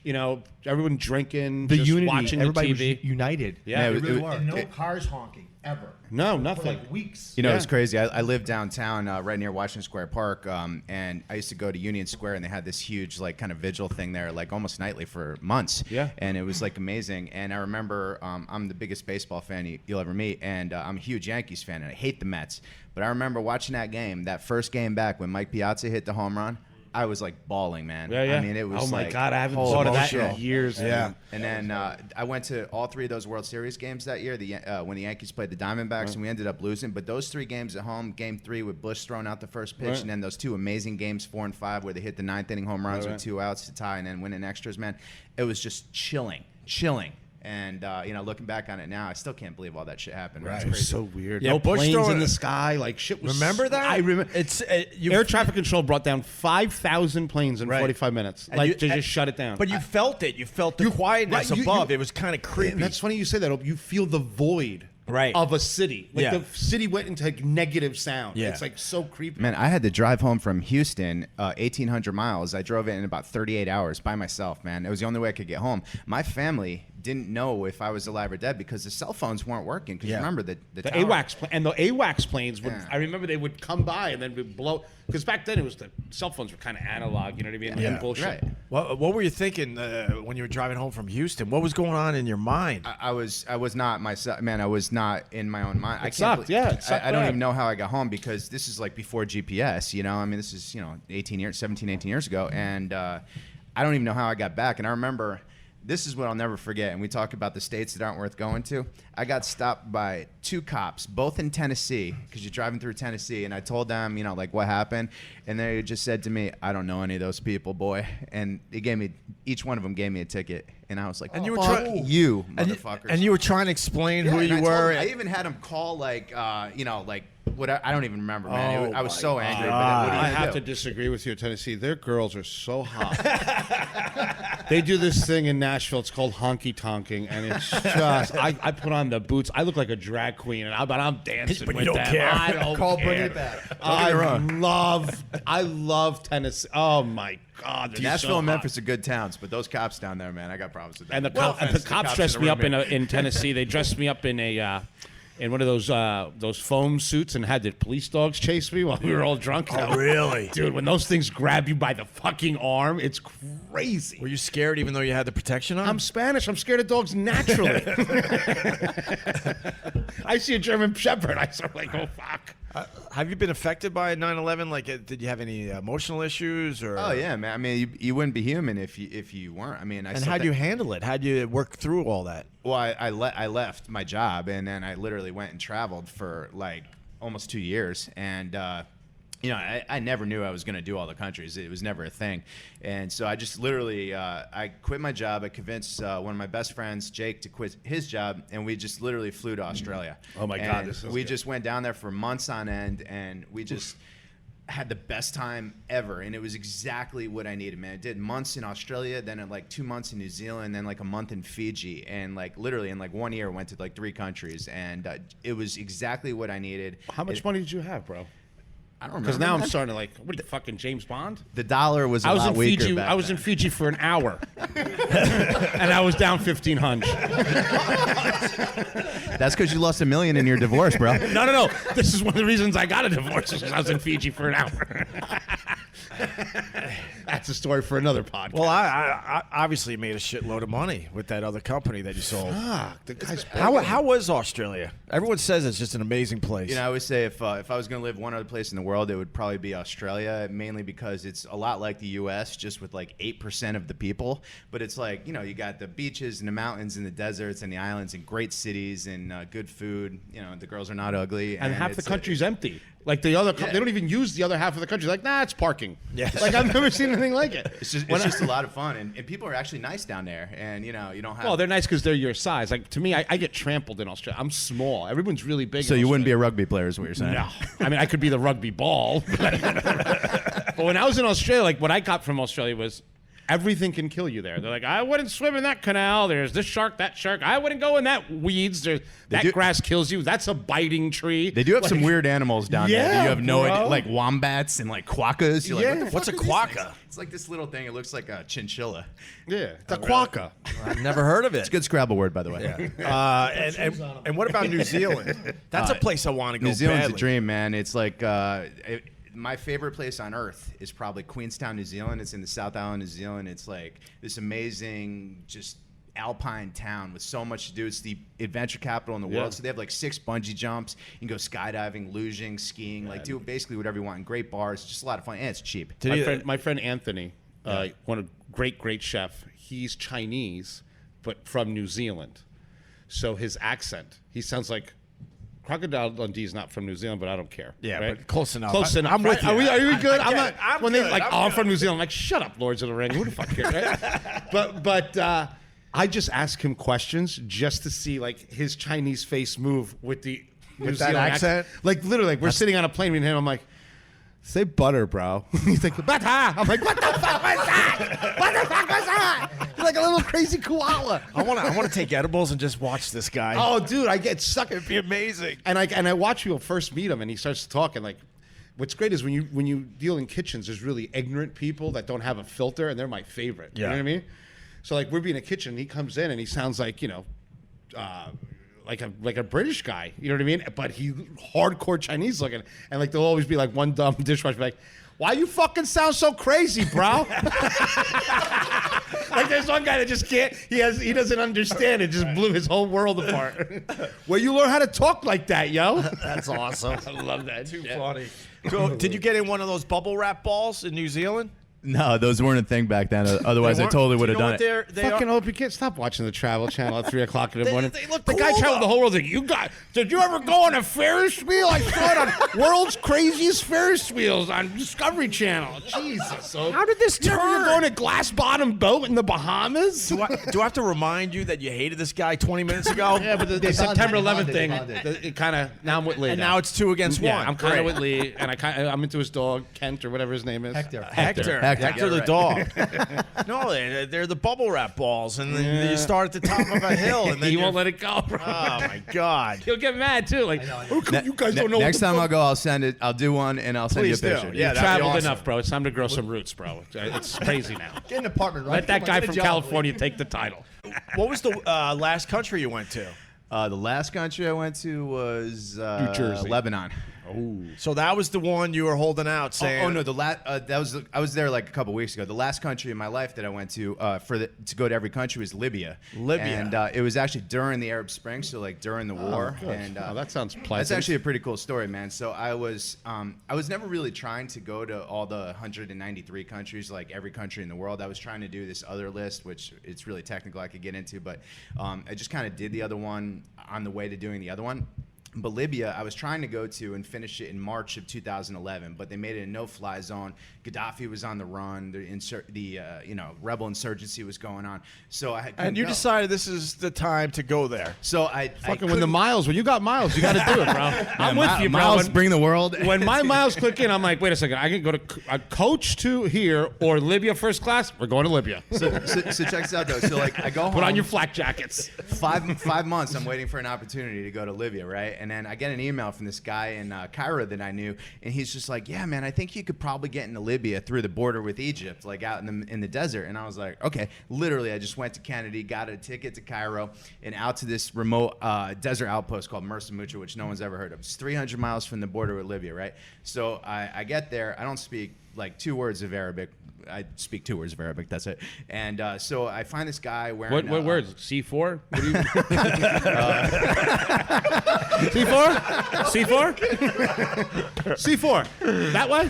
Everyone drinking, The just unity, watching everybody the TV. was united. Yeah, they really were. And no cars honking ever. No, For nothing. like weeks. It was crazy. I lived downtown right near Washington Square Park, and I used to go to Union Square, and they had this huge like kind of vigil thing there, like almost nightly for months. Yeah. And it was like amazing. And I remember I'm the biggest baseball fan you'll ever meet, and I'm a huge Yankees fan, and I hate the Mets. But I remember watching that first game back when Mike Piazza hit the home run. I was like bawling, man. Yeah, yeah. I mean, it was. Oh my like, God, I haven't whole thought of that emotional. in years. Yeah. And then I went to all three of those World Series games that year. When the Yankees played the Diamondbacks, and we ended up losing. But those three games at home, Game 3 with Bush throwing out the first pitch, and then those two amazing games 4 and 5 where they hit the 9th inning home runs with 2 outs to tie and then win in extras. Man, it was just chilling. And looking back on it now, I still can't believe all that shit happened. Right? It was so weird. Yeah, No Bush planes throwing in the it. sky. Like shit was. Remember that? I remember. It's Air traffic control brought down 5,000 planes in 45 minutes. And Like to just shut it down. But you felt it. You felt the quietness above. It was kind of creepy. And that's funny you say that. You feel the void Right. of a city. Like Yeah. the city went into like negative sound. Yeah. It's like so creepy. Man, I had to drive home from Houston 1,800 miles. I drove it in about 38 hours by myself, man. It was the only way I could get home. My family didn't know if I was alive or dead because the cell phones weren't working. Because remember, the tower- AWACS and the AWACS planes would. Yeah. I remember they would come by and then would blow. Because back then it was the cell phones were kind of analog. You know what I mean? Yeah. And bullshit. Right. What were you thinking when you were driving home from Houston? What was going on in your mind? I was not myself, man. I was not in my own mind. It sucked, yeah, it sucked I don't bad. even know how I got home because this is like before GPS. I mean, this is 18 years ago, and I don't even know how I got back. And I remember this is what I'll never forget. And we talk about the states that aren't worth going to. I got stopped by 2 cops, both in Tennessee, because you're driving through Tennessee. And I told them, like what happened. And they just said to me, I don't know any of those people, boy. And each one of them gave me a ticket. And I was like, And you were fuck you, and motherfuckers. and you were trying to explain who and you I told were. them- I even had them call what I don't even remember, man. Oh, I was so angry. But God. what are you I gonna have do? to disagree with you in Tennessee. Their girls are so hot. They do this thing in Nashville. It's called honky tonking, and it's just I put on the boots. I look like a drag queen, and I'm dancing But you with don't them. care. I don't Call care. bring it back. I love Tennessee. Oh my God, they're Nashville so and hot. Memphis are good towns, but those cops down there, man, I got problems with them. And the, No cop, and offense the to cops in dressed the me up room in Tennessee. They dressed me up in one of those foam suits and had the police dogs chase me while we were all drunk. Oh, really? Dude, when those things grab you by the fucking arm, it's crazy. Were you scared even though you had the protection on? I'm Spanish. I'm scared of dogs naturally. I see a German Shepherd. I start like, oh, fuck. Have you been affected by 9/11? Like, did you have any emotional issues? Or Oh yeah, man. I mean, you wouldn't be human if you weren't. I mean, And how'd you handle it? How'd you work through all that? Well, I left my job, and then I literally went and traveled for like almost 2 years, and I never knew I was going to do all the countries. It was never a thing, and so I just literally I quit my job. I convinced one of my best friends, Jake, to quit his job, and we just literally flew to Australia. Oh my God, And this is we good. just went down there for months on end, and we just had the best time ever, and it was exactly what I needed, man. I did months in Australia, then like 2 months in New Zealand, then like a month in Fiji, and like literally in like 1 year went to like 3 countries, and it was exactly what I needed. How much money did you have, bro? I don't remember. Because now I'm man. starting to like, what are you, fucking James Bond? The dollar was a I was lot in weaker Fiji. back I was in then. Fiji for an hour, and I was down 1,500. That's because you lost $1 million in your divorce, bro. No. This is one of the reasons I got a divorce. Because I was in Fiji for an hour. That's a story for another podcast. Well, I obviously made a shitload of money with that other company that you sold. Fuck, the guy's How was Australia? Everyone says it's just an amazing place. I always say if I was going to live one other place in the world, it would probably be Australia, mainly because it's a lot like the U.S., just with like 8% of the people. But it's like, you got the beaches and the mountains and the deserts and the islands and great cities and good food. The girls are not ugly. and half the it's country's empty. Like the other, they don't even use the other half of the country. Like, nah, it's parking. Yeah. Like I've never seen anything like it. It's just a lot of fun, and people are actually nice down there. And you don't have. Well, they're nice because they're your size. Like to me, I get trampled in Australia. I'm small. Everyone's really big. so in you wouldn't be a Australia. rugby player, is what you're saying? No, I mean I could be the rugby ball. But when I was in Australia, like what I got from Australia was everything can kill you there. They're like, I wouldn't swim in that canal. There's this shark, that shark. I wouldn't go in that weeds. That do- grass kills you. That's a biting tree. They do have some weird animals down there. Yeah, You have no bro. idea, like wombats and like quokkas. You're Yeah. like, what the What's fuck a are these quokka? things? It's like this little thing. It looks like a chinchilla. Yeah, it's a quokka. I've never heard of it. It's a good Scrabble word, by the way. And what about New Zealand? That's a place I want to go. New Zealand's badly. a dream, man. It's like my favorite place on earth is probably Queenstown, New Zealand. It's in the South Island, New Zealand. It's like this amazing, just alpine town with so much to do. It's the adventure capital in the world. Yeah. So they have like 6 bungee jumps. You can go skydiving, luging, skiing, like do basically whatever you want. And great bars, it's just a lot of fun, and it's cheap. My friend Anthony, one of great chef. He's Chinese, but from New Zealand. So his accent, he sounds like Crocodile Dundee is not from New Zealand, but I don't care. Yeah, right? but close enough. Close enough. I'm with right? you. Are we good? I I'm get not. it. I'm when they good. like, I'm I'm good. from New Zealand. I'm like, shut up, Lords of the Ring. Who the fuck cares? Right? but I just ask him questions just to see like his Chinese face move with the New that Zealand accent? Like literally, like we're sitting on a plane with him. I'm like, say butter, bro. He's like, butter. I'm like, what the fuck was that? What the fuck was that? He's like a little crazy koala. I want to take edibles and just watch this guy. Oh, dude, I get stuck. It'd be amazing. And I watch people first meet him, and he starts talking. Like, what's great is when you deal in kitchens, there's really ignorant people that don't have a filter, and they're my favorite. You know what I mean? So like we're being in a kitchen, and he comes in, and he sounds like like a British guy. You know what I mean? But he hardcore Chinese looking, and like there'll always be like one dumb dishwasher like, why you fucking sound so crazy, bro? Like there's one guy that just can't. He doesn't understand. It just blew his whole world apart. Where you learn how to talk like that, yo? That's awesome. I love that. Too funny. So, did you get in one of those bubble wrap balls in New Zealand? No, those weren't a thing back then. Otherwise, I totally would have done it. Fucking Opie, can't stop watching the Travel Channel at 3 o'clock in the morning. They look the guy cool, traveled the whole world. Like, did you ever go on a Ferris wheel? I saw it on World's Craziest Ferris Wheels on Discovery Channel. Jesus, Opie. How did this You ever turn? go on a glass bottom boat in the Bahamas? Do I have to remind you that you hated this guy 20 minutes ago? Yeah, but the They September bonded, 11th they thing, bonded. it kind of, now I'm with Lee. And now it's 2 against 1. yeah, I'm kind of Great. with Lee, and I'm into his dog, Kent, or whatever his name is. Hector. Hector Hector, the yeah, dog. No, they're the bubble wrap balls, and then you start at the top of a hill, and then He you're- won't let it go, bro. Oh my God! He'll get mad, too. Like, how come you guys don't know Next what the time fuck- I'll go, I'll send it. I'll do one, and I'll send Please you a do. picture. Yeah, You've that'd be traveled awesome. enough, bro. It's time to grow some roots, bro. It's crazy now. Get an apartment, right? Let that Come on, guy get a from job, California take the title. What was the last country you went to? The last country I went to was New Jersey. Lebanon. So that was the one you were holding out, saying, Oh no, I was there like a couple weeks ago. The last country in my life that I went to to go to every country was Libya. Libya. And it was actually during the Arab Spring, so like during the war. good. And Oh, that sounds pleasant. That's actually a pretty cool story, man. So I was never really trying to go to all the 193 countries, like every country in the world. I was trying to do this other list, which it's really technical. I could get into, but I just kind of did the other one on the way to doing the other one. But Libya, I was trying to go to and finish it in March of 2011, but they made it a no-fly zone. Gaddafi was on the run. The rebel insurgency was going on. So I had and you decided this is the time to go there. So I Fucking when the miles, when you got miles, you got to do it, bro. I'm with you, bro. Miles When- bring the world. When my miles click in, I'm like, wait a second. I can go to a coach to here or Libya first class. We're going to Libya. so check this out though. So like I go home. Put on your flak jackets. 5 months I'm waiting for an opportunity to go to Libya, right? And then I get an email from this guy in Cairo that I knew, and he's just like, yeah, man, I think you could probably get into Libya through the border with Egypt, like out in the desert. And I was like, okay. Literally, I just went to Kennedy, got a ticket to Cairo, and out to this remote desert outpost called Mersa Mucha, which no one's ever heard of. It's 300 miles from the border with Libya, right? So I get there. I don't speak like 2 words of Arabic. I speak 2 words of Arabic. That's it. And so I find this guy wearing. What words? C4? What do you? C4? C4? C4? That way?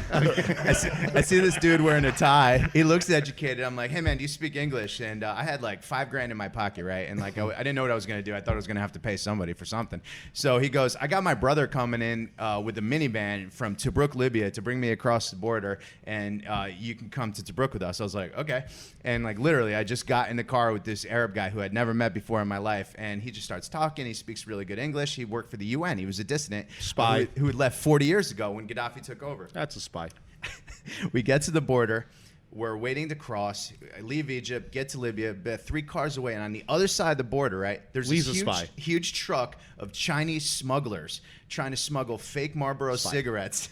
I see this dude wearing a tie. He looks educated. I'm like, hey man, do you speak English? And I had like $5,000 in my pocket, right? And like I didn't know what I was gonna do. I thought I was gonna have to pay somebody for something. So he goes, I got my brother coming in with a minivan from Tobruk, Libya, to bring me across the border, and you can come to Tobruk with us. I was like, okay. And like literally, I just got in the car with this Arab guy who I'd never met before in my life, and he just starts talking. He speaks really good English. He worked for the UN. He was a dissident Spy. who had left 40 years ago when Gaddafi took over. That's a spy. We get to the border. We're waiting to cross. I leave Egypt, get to Libya, about 3 cars away, and on the other side of the border, right, there's Lee's this a spy. huge truck of Chinese smugglers trying to smuggle fake Marlboro cigarettes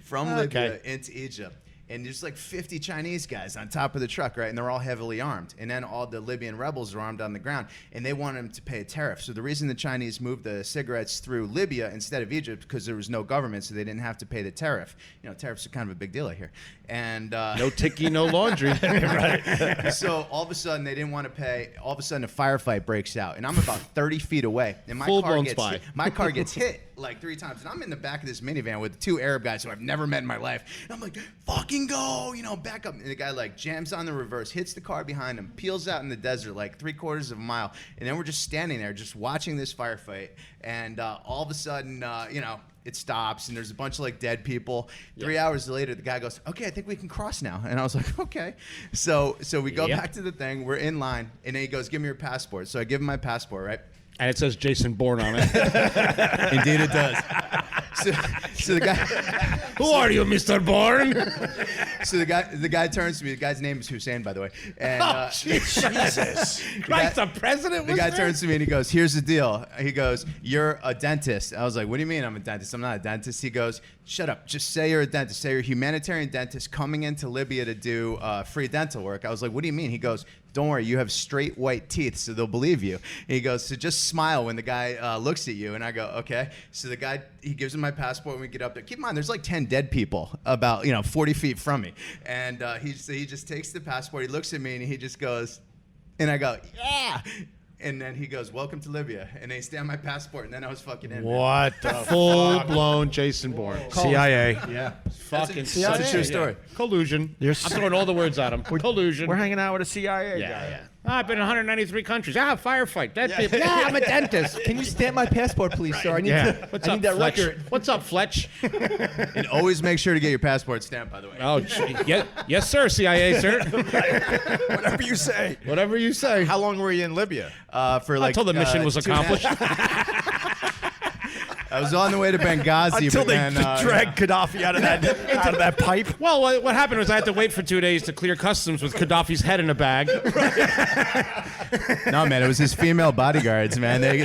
from Libya into Egypt. And there's like 50 Chinese guys on top of the truck, right? And they're all heavily armed. And then all the Libyan rebels are armed on the ground, and they want them to pay a tariff. So the reason the Chinese moved the cigarettes through Libya instead of Egypt, because there was no government, so they didn't have to pay the tariff. You know, tariffs are kind of a big deal here. And No ticky, no laundry. so all of a sudden they didn't want to pay. All of a sudden a firefight breaks out, and I'm about 30 feet away, and Full-blown spy. my car gets hit like 3 times, and I'm in the back of this minivan with 2 Arab guys who I've never met in my life. And I'm like, fucking go, you know, back up. And the guy like jams on the reverse, hits the car behind him, peels out in the desert like 3/4 of a mile, and then we're just standing there, just watching this firefight. And all of a sudden, you know, it stops, and there's a bunch of like dead people. 3 hours later, the guy goes, okay, I think we can cross now. And I was like, okay. So we go back to the thing. We're in line, and then he goes, give me your passport. So I give him my passport, right? And it says Jason Bourne on it. Indeed, it does. So the guy. Who are you, Mr. Bourne? So the guy turns to me. The guy's name is Hussein, by the way. And Jesus. Christ, the president was the guy there? turns to me and he goes, here's the deal. He goes, you're a dentist. I was like, what do you mean I'm a dentist? I'm not a dentist. He goes, shut up. Just say you're a dentist. Say you're a humanitarian dentist coming into Libya to do free dental work. I was like, what do you mean? He goes, don't worry, you have straight white teeth, so they'll believe you. And he goes, so just smile when the guy looks at you. And I go, okay. So the guy, he gives him my passport when we get up there. Keep in mind, there's like 10 dead people about 40 feet from me. And he just takes the passport, he looks at me, and he just goes, and I go, yeah. And then he goes, "Welcome to Libya," and they stamped my passport, and then I was fucking in. What the Full blown Jason Bourne. CIA? Yeah. Fucking That's a true story. Collusion. You're I'm throwing all the words at him. Collusion. We're hanging out with a CIA guy. Yeah. I've been in 193 countries. Firefight. Dead people. Yeah, I'm a dentist. Can you stamp my passport, please, sir? I need What's I up, need that Fletch? record. What's up, Fletch? And always make sure to get your passport stamped, by the way. Oh, yes, sir, CIA, sir. Whatever you say. Whatever you say. How long were you in Libya? For like Until the mission was 2.5 accomplished. I was on the way to Benghazi, Until but they then, dragged Gaddafi out of that pipe. Well, what happened was I had to wait for 2 days to clear customs with Gaddafi's head in a bag. No, man, it was his female bodyguards, man. They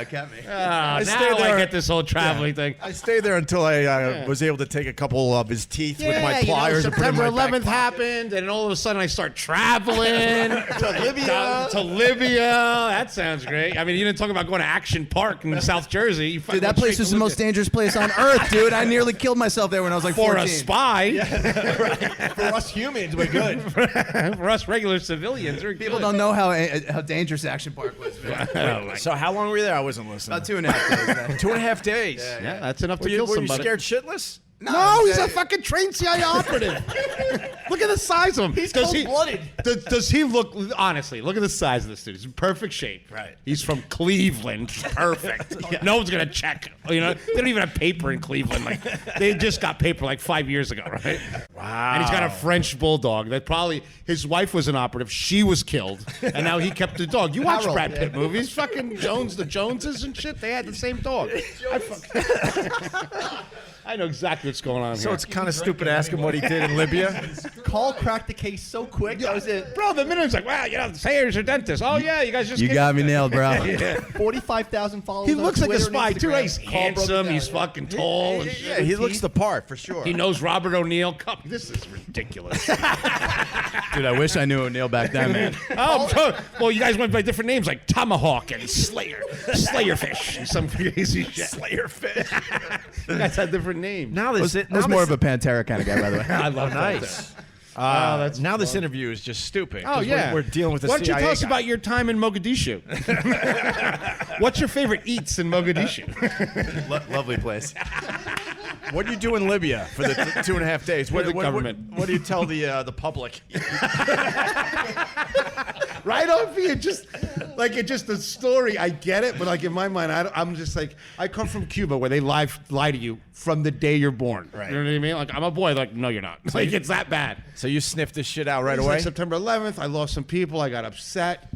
kept me. Now stayed there. I get this whole traveling thing. I stayed there until I was able to take a couple of his teeth with my pliers. and put September them in my 11th back happened, and all of a sudden I start traveling to Libya. That sounds great. I mean, you didn't talk about going to Action Park in South Jersey. You Dude, that place was the most dangerous place on earth, dude. I nearly killed myself there when I was like 14. for a spy. For us humans, we're good. For us regular civilians, we're People good. don't know how dangerous Action Park was, man. So how long were you there? I wasn't listening. About 2.5 days, man. 2.5 days. Yeah, that's enough to Were you, kill were you somebody. scared shitless? No, he's a fucking trained CIA operative. Look at the size of him. He's cold-blooded. Does he look, honestly, look at the size of this dude. He's in perfect shape. Right. He's from Cleveland. Perfect. No one's going to check. You know, they don't even have paper in Cleveland. Like, they just got paper like 5 years ago, right? Wow. And he's got a French bulldog that probably, his wife was an operative. She was killed. And now he kept the dog. You watch Harold, Brad Pitt movies. Fucking Jones, the Joneses and shit. They had the same dog. I know exactly what's going on So here. it's kind of stupid asking what he did in Libya. Carl cracked the case so quick. That was it. Bro, the minute it's like, wow, you know, Sayers are dentists. Oh, yeah, you guys just You get- got me nailed, bro. 45,000 followers. He on looks like a Twitter spy, and too, right? He's Instagram. Carl broke it handsome. down. He's fucking tall. And Yeah, he looks the part for sure. He knows Robert O'Neill. Come, this is ridiculous. Dude, I wish I knew O'Neill back then, man. Oh, bro. Well, you guys went by different names like Tomahawk and Slayerfish and some crazy shit. Slayerfish. You guys had different names. Now I this was more of a Pantera kind of guy, by the way. I love nice. that's now this interview is just stupid. Oh, 'cause yeah. we're dealing with the Why don't you CIA tell us guy. about your time in Mogadishu? What's your favorite eats in Mogadishu? Lovely place. What do you do in Libya for the 2.5 days? What, the what- government. What do you tell the public? Right, Opie? It just the story. I get it, but like in my mind, I'm just like, I come from Cuba where they lie to you from the day you're born. Right. You know what I mean? Like I'm a boy. Like no, you're not. Like it's that bad. So you sniffed this shit out right It's away? like September 11th. I lost some people. I got upset.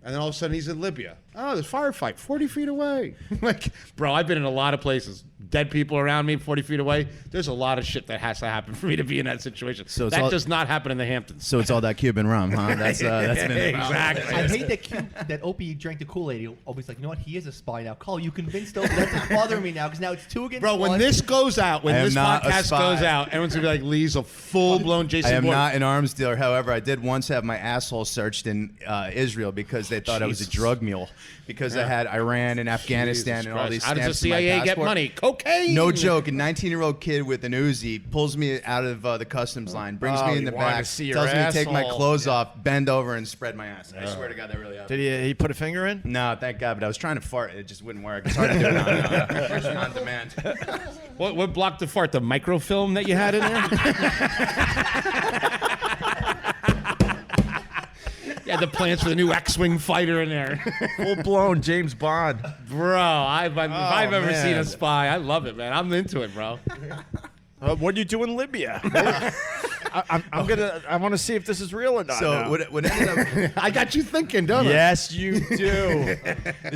And then all of a sudden he's in Libya. Oh, there's firefight 40 feet away. Like, bro, I've been in a lot of places. Dead people around me 40 feet away. There's a lot of shit that has to happen for me to be in that situation. So it's that all- does not happen in the Hamptons. So it's all that Cuban rum, huh? That's been the problem. Exactly. I hate that Opie drank the Kool-Aid. Opie's like, you know what? He is a spy now. Carl, you convinced Opie. That's bothering me now because now it's 2 against Bro, 1. when this goes out, when I am this not a podcast spy. goes out, everyone's going to be like, Lee's a full-blown Jason I am Bourne. not an arms dealer. However, I did once have my asshole searched in Israel because they thought I was a Jesus. drug mule because I had Iran and Afghanistan Jesus and all Christ. these How stamps does the in my CIA get passport. money? Cocaine. No joke. A 19-year-old kid with an Uzi pulls me out of the customs line, brings Oh, me in you the wanted back, to see your tells me to take my asshole. clothes off, bend over, and spread my ass. I swear to God, that really happened. Did he put a finger in? No, thank God, but I was trying to fart. It just wouldn't work. It's hard to do it on demand. What blocked the fart? The microfilm that you had in there? Yeah, the plans for the new X-Wing fighter in there. Full blown James Bond. Bro, if I've ever man. seen a spy, I love it, man. I'm into it, bro. What do you do in Libya? I want to see if this is real or not. So now. what ended up... I got you thinking, don't I? Yes, you do.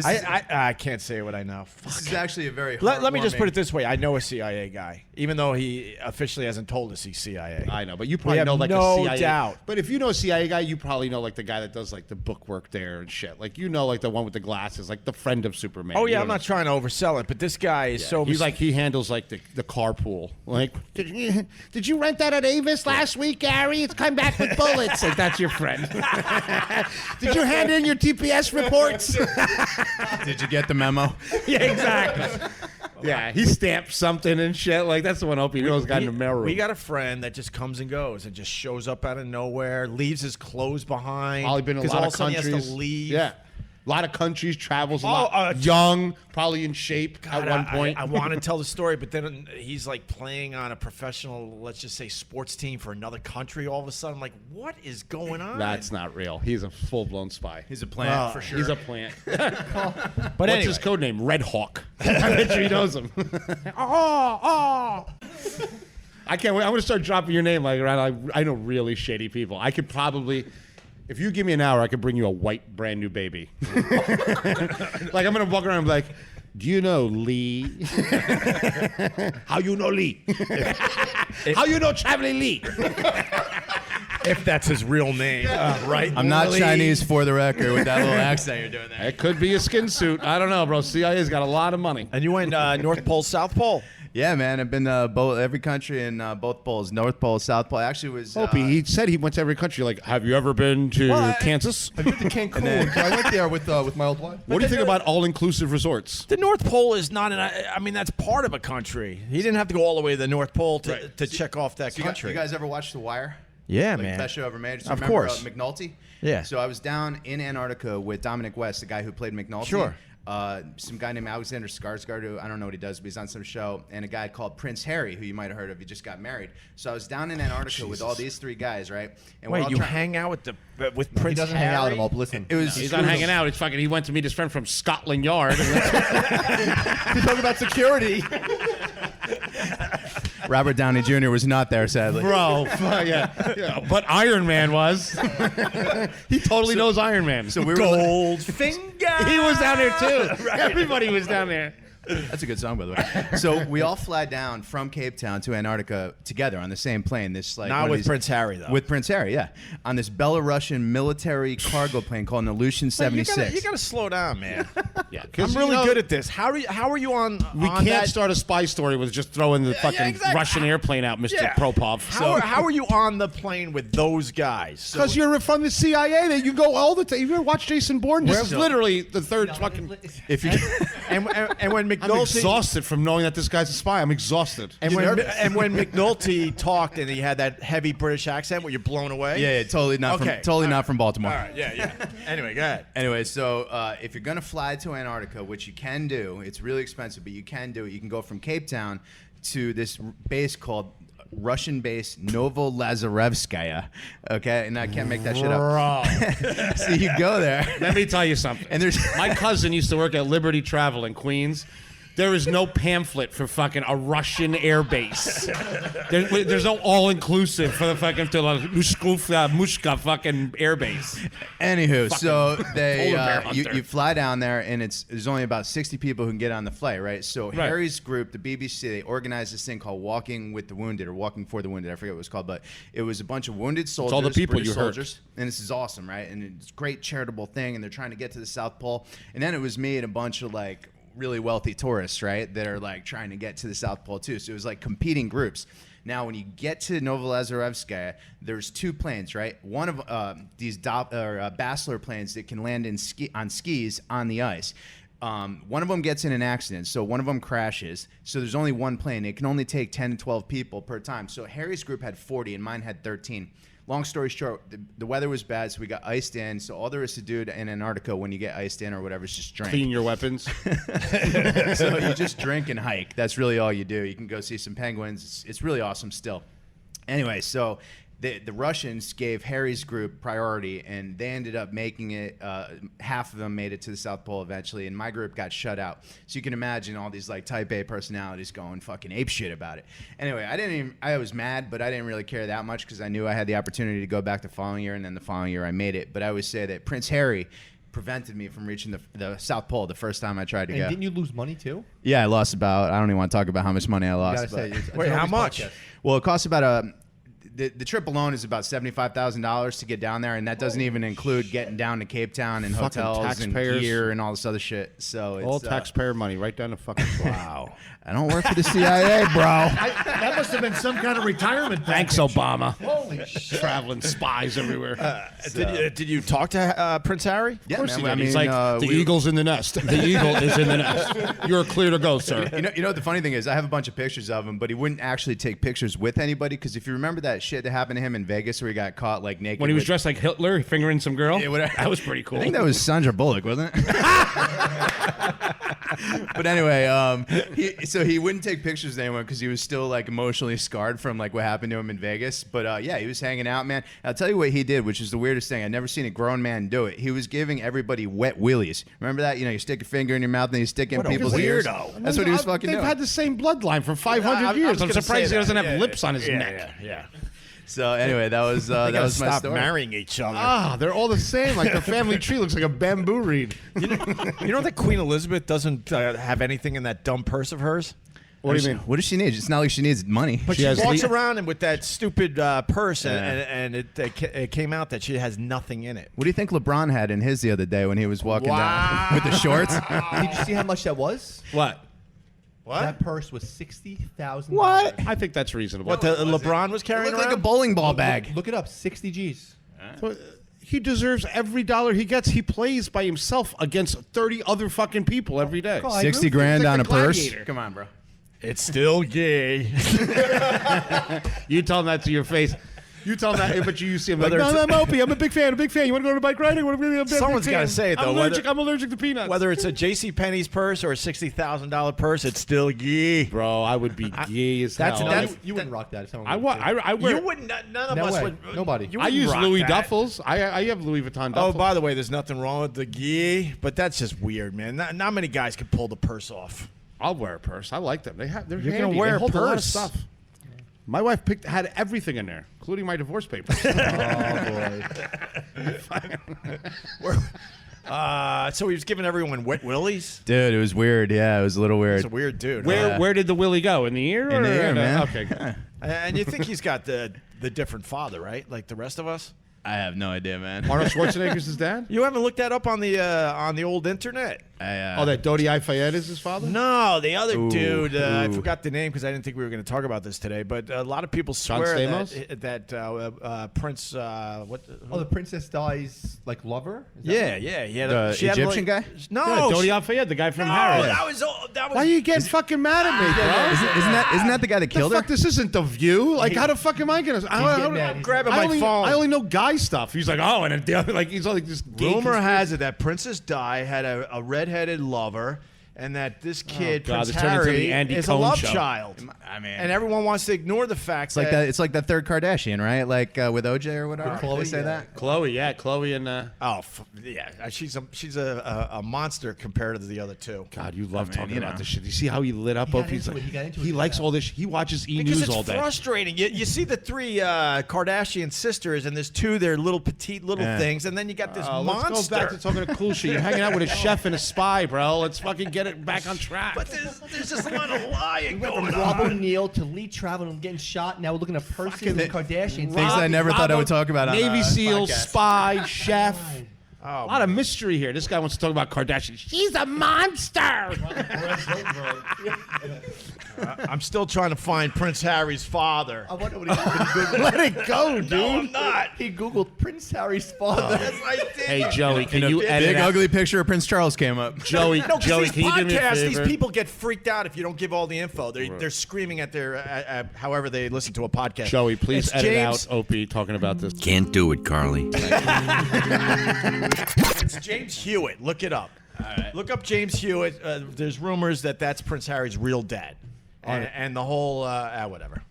I can't say what I know. This is actually a very Let me just put heartwarming- it this way. I know a CIA guy, even though he officially hasn't told us he's CIA. I know, but you probably have know like no a CIA. doubt. But if you know a CIA guy, you probably know like the guy that does like the book work there and shit. Like you know like the one with the glasses, like the friend of Superman. Oh You yeah, know I'm not trying to oversell it, but this guy is so. He's like he handles like the carpool. Like did you rent that at Avis last week, Gary? It's come back with bullets. Like that's your friend. Did you hand in your TPS reports? Did you get the memo? Yeah, exactly. Yeah, he stamped something and shit. Like that's the one Opie knows got in the mail room. We got a friend that just comes and goes and just shows up out of nowhere, leaves his clothes behind. Probably been in a 'cause lot all of of a sudden countries. He has to leave. Yeah. A lot of countries, travels a lot. Young, probably in shape at one point. I want to tell the story, but then he's like playing on a professional, let's just say, sports team for another country. All of a sudden, I'm like, what is going on? That's not real. He's a full-blown spy. He's a plant for sure. He's a plant. But What's anyway, his code name? Red Hawk. I bet you he knows him. I can't wait. I'm going to start dropping your name like around. I know really shady people. I could probably, if you give me an hour, I could bring you a white brand new baby. Like I'm going to walk around and be like, do you know Lee? How you know Lee? How you know Traveling Lee? if that's his real name, right? I'm not Chinese for the record with that little accent you're doing there. It could be a skin suit. I don't know, bro. CIA's got a lot of money. And you went North Pole, South Pole. Yeah, man. I've been every country in both poles, North Pole, South Pole. Actually, was Opie, he said he went to every country. Like, have you ever been to Kansas? I've been to Cancun. I went there with my old wife. What do you think about all-inclusive resorts? The North Pole is not I mean, that's part of a country. He didn't have to go all the way to the North Pole to check off that country. You guys ever watch The Wire? Yeah, like man. Best show ever made. So Of remember, course. McNulty? Yeah. So I was down in Antarctica with Dominic West, the guy who played McNulty. Sure. Some guy named Alexander Skarsgård, who I don't know what he does, but he's on some show, and a guy called Prince Harry, who you might have heard of. He just got married. So I was down in Antarctica with all these three guys, right? And we're Wait, all you trying- hang out with with He Prince doesn't Harry? hang out with them all, but listen. It was He's not hanging out. It's fucking. He went to meet his friend from Scotland Yard. He's talking about security. Robert Downey Jr. was not there, sadly. Bro, yeah. But Iron Man was. He totally knows Iron Man. So we were Goldfinger. he was down there too. Everybody was down there. That's a good song, by the way. So we all fly down from Cape Town to Antarctica together on the same plane. This like Not one of with these- Prince Harry, though. With Prince Harry, yeah, on this Belarusian military cargo plane called an Aleutian 76. You gotta slow down, man. Yeah, I'm really good at this. How are you on? We on can't that? start a spy story with just throwing the fucking exactly. Russian airplane out, Mr. Yeah. Propov. How are you on the plane with those guys? Because you're from the CIA, that you go all the time. You ever watch Jason Bourne? This is literally the third fucking. If you and when I'm McNulty exhausted from knowing that this guy's a spy. I'm exhausted. and when McNulty talked and he had that heavy British accent, where you're blown away. yeah, totally not Okay. not from Baltimore. All right. Yeah. Anyway, go ahead. Anyway, so if you're gonna fly to Antarctica, which you can do, it's really expensive, but you can do it. You can go from Cape Town to this base called Russian base Novolazarevskaya. Okay, and I can't make that shit up. So you go there. Let me tell you something. And there's My cousin used to work at Liberty Travel in Queens. There is no pamphlet for fucking a Russian air base. There's no all-inclusive for the fucking Mushka fucking air base. Anywho, so polar they bear hunter. you fly down there, and there's only about 60 people who can get on the flight, right? So Harry's group, the BBC, they organized this thing called Walking with the Wounded or Walking for the Wounded. I forget what it was called, but it was a bunch of wounded soldiers, all the people British you heard. soldiers, and this is awesome, right? And it's a great charitable thing, and they're trying to get to the South Pole. And then it was me and a bunch of like really wealthy tourists, right, that are like trying to get to the South Pole too. So it was like competing groups. Now, when you get to Novolazarevskaya, there's two planes, right? One of these Bachelor planes that can land on skis on the ice. One of them gets in an accident, so one of them crashes. So there's only one plane. It can only take 10 to 12 people per time. So Harry's group had 40 and mine had 13. Long story short, the weather was bad, so we got iced in. So all there is to do in Antarctica when you get iced in or whatever is just drink. Clean your weapons. So you just drink and hike. That's really all you do. You can go see some penguins. It's really awesome still. Anyway, so the Russians gave Harry's group priority, and they ended up making it. Half of them made it to the South Pole eventually, and my group got shut out. So you can imagine all these like Type A personalities going fucking ape shit about it. Anyway, I was mad, but I didn't really care that much because I knew I had the opportunity to go back the following year, and then the following year I made it. But I always say that Prince Harry prevented me from reaching the South Pole the first time I tried to And go. didn't you lose money too? Yeah, I lost about. I don't even want to talk about how much money I You lost. gotta but- say, it's Wait, how always much? podcast. well, it costs about the trip alone is about $75,000 to get down there, and that doesn't even include getting down to Cape Town and Fucking hotels taxpayers. and gear and all this other shit. So it's All taxpayer money right down the fucking. Wow. I don't work for the CIA, bro. That must have been some kind of retirement Thanks, package. Obama. Holy Holy shit. Traveling spies everywhere. Did you talk to Prince Harry? Yeah, Of course man. he did. I mean, He's like, the eagle's in the nest. The eagle is in the nest. You're clear to go, sir. You know what the funny thing is? I have a bunch of pictures of him, but he wouldn't actually take pictures with anybody because if you remember that shit that happened to him in Vegas where he got caught like naked When he was with- dressed like Hitler, fingering some girl. Yeah, whatever. That was pretty cool. I think that was Sandra Bullock, wasn't it? But anyway, he wouldn't take pictures with anyone because he was still like emotionally scarred from like what happened to him in Vegas. But yeah, he was hanging out, man. I'll tell you what he did, which is the weirdest thing. I've never seen a grown man do it. He was giving everybody wet willies. Remember that? You know, you stick your finger in your mouth and you stick it in What a people's ears. weirdo. That's what he was fucking They've doing. had the same bloodline for 500 years. I'm surprised he doesn't have lips on his neck. Yeah. So anyway, that was They gotta my stop story. marrying each other. Ah, they're all the same. Like the family tree looks like a bamboo reed. You know that Queen Elizabeth doesn't have anything in that dumb purse of hers? What do you mean? What does she need? It's not like she needs money. But She she has walks le- around and with that stupid purse, Yeah. and it came out that she has nothing in it. What do you think LeBron had in his the other day when he was walking down with the shorts? Did you see how much that was? What? That purse was $60,000. What? I think that's reasonable. What LeBron was It carrying looked like a around? bowling ball bag. Look it up. 60 G's. He deserves every dollar he gets. He plays by himself against 30 other fucking people every day. God. 60 grand Like on the a purse. Gladiator. Come on, bro. It's still gay. You tell him that to your face. You tell him that, but you see him like, Whether no, it's I'm Opie. I'm a big fan. You want to go to bike riding? Someone's gotta say it, though, I'm allergic to peanuts. Whether it's a J.C. Penney's purse or a $60,000 purse, it's still gay. Bro, I would be gay as hell. You wouldn't rock that if someone I would. wear. You wouldn't. None of No us way. would. Nobody. You I wouldn't use rock Louis that. duffels. I have Louis Vuitton Oh, duffels. by the way, there's nothing wrong with the gay, but that's just weird, man. Not many guys can pull the purse off. I'll wear a purse. I like them. They're You're handy. gonna wear they a hold a lot of purse. stuff. My wife had everything in there, including my divorce papers. So he was giving everyone wet willies. Dude, it was weird. Yeah, it was a little weird. He's a weird dude. Where did the willie go? In the ear? In the or ear, man. Okay. Good. And you think he's got the different father, right? Like the rest of us. I have no idea, man. Arnold Schwarzenegger's his dad? You haven't looked that up on the old internet. Oh, that Dodi Fayed is his father? No, the other Ooh, dude. I ooh. forgot the name because I didn't think we were going to talk about this today. But a lot of people John swear Stamos? that Prince. What? Oh, the princess dies like lover? Is that Yeah. He had The she had Egyptian guy? No, Yeah, Dodi Fayed, the guy from no, Harry. that was. Why are you getting fucking mad at me, bro? Isn't that the guy that killed the her? fuck? This isn't The View. Like, how the fuck am I gonna? getting mad. He's grabbing my phone. I only know guy stuff. He's like, oh, and the other, like he's like this. gay Rumor conspiracy- has it that Princess Di had a redheaded lover, and that this kid, God, Prince this turned into the Harry, Andy is Cohen a love show. child. I mean, And everyone wants to ignore the fact it's like that. It's like that third Kardashian, right? Like with OJ or whatever. With Khloe, they say yeah. that. Chloe and Oh, yeah, she's a monster compared to the other two. God, you love talking you about know. this shit. You see how he lit up? He got Opie? He's into like, it. He got into it. he likes all this. He watches Because E-News it's all day. frustrating. You see the three Kardashian sisters, and there's two. They're little petite little Yeah. things, and then you got this monster. Let's go back to talking to cool shit. You're hanging out with a chef and a spy, bro. Let's fucking get it back on track. But there's just a lot of lying going Rob on. O'Neill to Lee Travel and getting shot. Now we're looking at purses and Kardashians. Things I never thought I would talk about on Navy a SEAL, podcast. spy, chef. A lot of mystery here. This guy wants to talk about Kardashian. She's a monster. I'm still trying to find Prince Harry's father. I wonder what he Googled. Let it go, dude. No, I'm not. He Googled Prince Harry's father. Yes, I did. Hey, Joey, can you edit Big out? ugly picture of Prince Charles came up. Joey, No, 'cause Joey, these can you do me a podcasts, favor? these people get freaked out if you don't give all the info. They're screaming at their however they listen to a podcast. Joey, please It's edit James, out Opie talking about this. Can't do it, Carly. It's James Hewitt. Look it up. Look up James Hewitt. There's rumors that that's Prince Harry's real dad. And the whole whatever,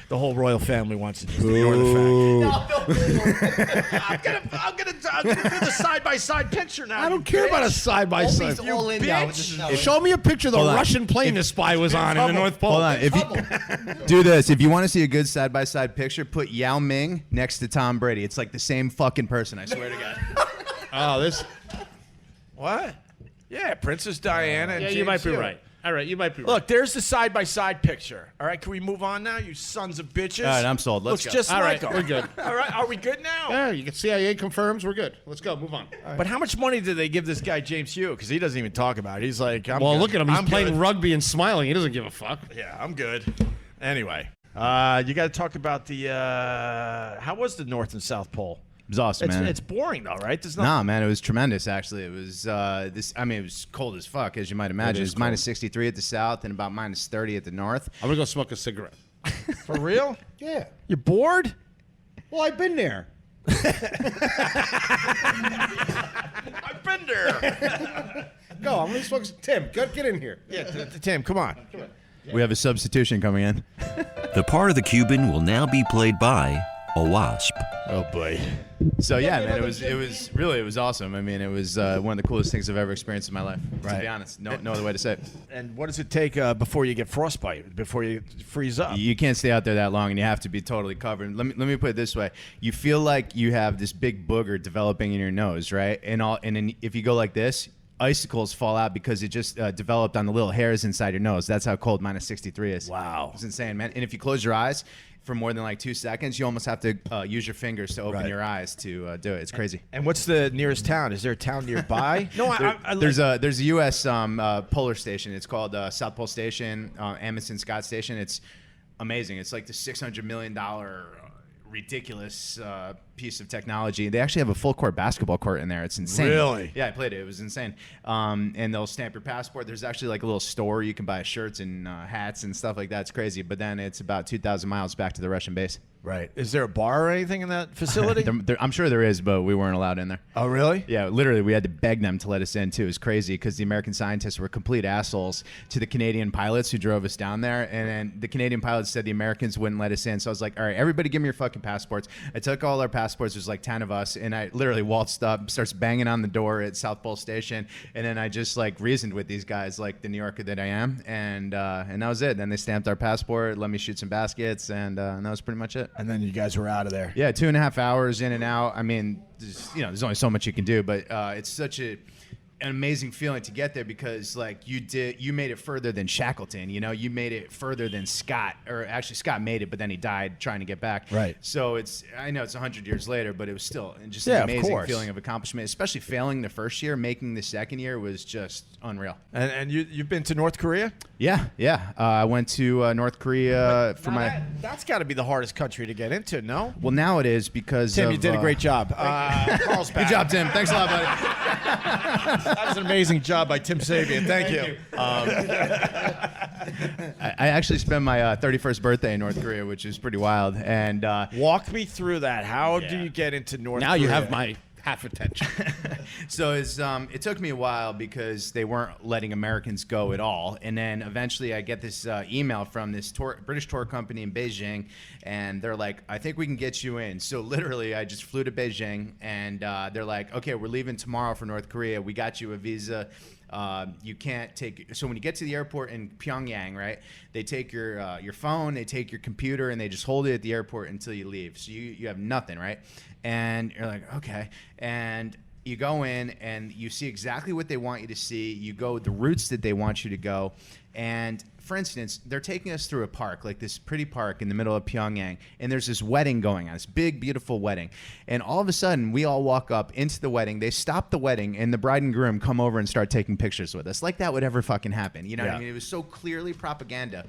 the whole royal family wants to just ignore the fact. I'm gonna do the side by side picture now. I don't care about a side by side. Opie's all in now. This is how it is. Show me a picture of the Hold on. Russian plane the spy was on in the North Pole. Hold on. If you do this, if you want to see a good side by side picture, put Yao Ming next to Tom Brady. It's like the same fucking person. I swear to God. Oh, this. What? Yeah, Princess Diana. And Yeah, James you might be Hewitt. right. All right, you might be right. Look, there's the side by side picture. All right, can we move on now, you sons of bitches? All right, I'm sold. Let's Looks go. just All like right, them. we're good. All right, are we good now? Yeah, you can CIA confirms we're good. Let's go. Move on. But how much money did they give this guy James Hewitt? Because he doesn't even talk about it. He's like, I'm Well, good. look at him. He's I'm playing good. rugby and smiling. He doesn't give a fuck. Yeah, I'm good. Anyway, You got to talk about the. How was the North and South Pole? It was awesome, man. It's boring though, right? There's Nah, man, it was tremendous. Actually, it was it was cold as fuck, as you might imagine. It was minus 63 at the south and about minus 30 at the north. I'm gonna go smoke a cigarette. For real? Yeah. You're bored? Well, I've been there. I've been there. Go. I'm gonna smoke. Tim, get in here. Yeah, Tim, come on. We have a substitution coming in. The part of the Cuban will now be played by a wasp. Oh boy. So yeah, man, it was awesome. I mean, it was one of the coolest things I've ever experienced in my life. To Right. be honest, no other way to say it. And what does it take before you get frostbite? Before you freeze up? You can't stay out there that long, and you have to be totally covered. Let me put it this way: you feel like you have this big booger developing in your nose, right? And then if you go like this, icicles fall out because it just developed on the little hairs inside your nose. That's how cold minus 63 is. Wow. It's insane, man. And if you close your eyes for more than like 2 seconds, you almost have to use your fingers to open your eyes to do it. It's crazy. And what's the nearest town? Is there a town nearby? No, There's a U.S. polar station. It's called South Pole Station, Amundsen Scott Station. It's amazing. It's like the $600 million ridiculous piece of technology. They actually have a full court basketball court in there. It's insane. Really? Yeah, I played it. It was insane. And they'll stamp your passport. There's actually like a little store you can buy shirts and hats and stuff like that. It's crazy. But then it's about 2,000 miles back to the Russian base. Right. Is there a bar or anything in that facility? I'm sure there is, but we weren't allowed in there. Oh, really? Yeah, literally, we had to beg them to let us in, too. It was crazy because the American scientists were complete assholes to the Canadian pilots who drove us down there. And then the Canadian pilots said the Americans wouldn't let us in. So I was like, all right, everybody give me your fucking passports. I took all our passports. There's like 10 of us. And I literally waltzed up, starts banging on the door at South Pole Station. And then I just like reasoned with these guys like the New Yorker that I am. And that was it. Then they stamped our passport, let me shoot some baskets. And that was pretty much it. And then you guys were out of there. Yeah, 2.5 hours in and out. I mean, there's only so much you can do, but it's such an amazing feeling to get there because like you made it further than Shackleton. You made it further than Scott, or actually Scott made it, but then he died trying to get back. Right. So I know it's 100 years later, but it was still just Yeah, an of amazing course. feeling of accomplishment. Especially failing the first year, making the second year was just unreal. And you've been to North Korea? Yeah. I went to North Korea for my. That's got to be the hardest country to get into, no? Well, now it is because Tim, of, you did a great job. Carl's back. Good job, Tim. Thanks a lot, buddy. That was an amazing job by Tim Sabian. Thank you. I actually spent my 31st birthday in North Korea, which is pretty wild. And Walk me through that. How do you get into North Korea? Now you have my half attention. so it took me a while because they weren't letting Americans go at all. And then eventually I get this email from this British tour company in Beijing, and they're like, I think we can get you in. So literally I just flew to Beijing, and they're like, okay, we're leaving tomorrow for North Korea. We got you a visa. You can't take. So when you get to the airport in Pyongyang, right? They take your phone, they take your computer, and they just hold it at the airport until you leave. So you have nothing, right? And you're like, okay. And you go in and you see exactly what they want you to see. You go the routes that they want you to go. And for instance, they're taking us through a park, like this pretty park in the middle of Pyongyang, and there's this wedding going on, this big, beautiful wedding. And all of a sudden, we all walk up into the wedding. They stop the wedding, and the bride and groom come over and start taking pictures with us. Like that would ever fucking happen. You know what I mean? It was so clearly propaganda.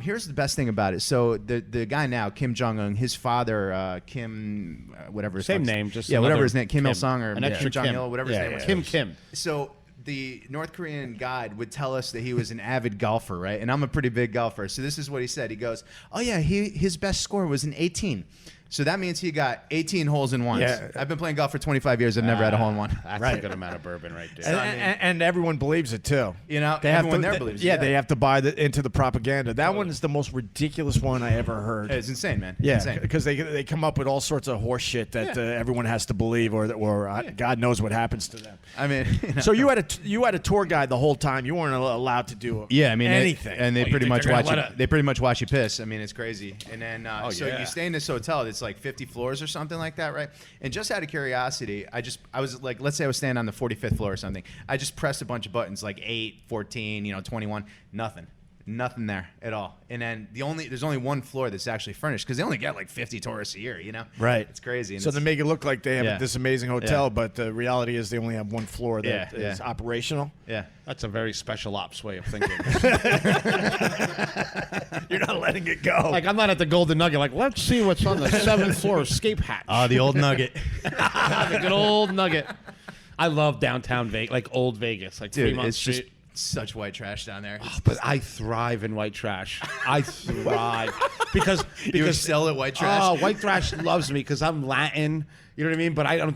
Here's the best thing about it. So the guy now, Kim Jong-un, his father, Kim, whatever his Same fuck's- name, just whatever another his name, Kim Kim. Il-sung or An extra Kim Kim. Jong-il, whatever his name was. Kim. So the North Korean guide would tell us that he was an avid golfer, right? And I'm a pretty big golfer. So this is what he said. He goes, oh, yeah, his best score was an 18. So that means he got 18 holes in ones. Yeah. I've been playing golf for 25 years. I've never had a hole in one. That's Right. a good amount of bourbon right there. And everyone believes it too. You know, They have everyone to, there believes it. yeah, they have to buy into the propaganda. That one is the most ridiculous one I ever heard. It's insane, man. Yeah, Insane. because they come up with all sorts of horse shit that everyone has to believe, or God knows what happens to them. I mean, you know. So you had a tour guide the whole time. You weren't allowed to do Yeah, I mean anything. They you pretty think much they're watch gonna you. let it- They pretty much watch you piss. I mean, it's crazy. And then so yeah. you stay in this hotel that's like 50 floors or something like that, right? And just out of curiosity, I was like, let's say I was staying on the 45th floor or something. I just pressed a bunch of buttons like 8, 14, 21, nothing. Nothing there at all. And then there's only one floor that's actually furnished because they only get like 50 tourists a year, you know? Right. It's crazy. And So they make it look like they have Yeah. this amazing hotel, but the reality is they only have one floor that Yeah, is yeah. operational. Yeah. That's a very special ops way of thinking. You're not letting it go. Like, I'm not at the Golden Nugget. Like, let's see what's on the 7th floor escape hatch. The old nugget. The good old Nugget. I love downtown Vegas, like old Vegas, like Dude, Fremont it's Street. just such white trash down there. But I thrive in white trash. I thrive because You excel at white trash? Oh, white trash loves me because I'm Latin. You know what I mean? But I don't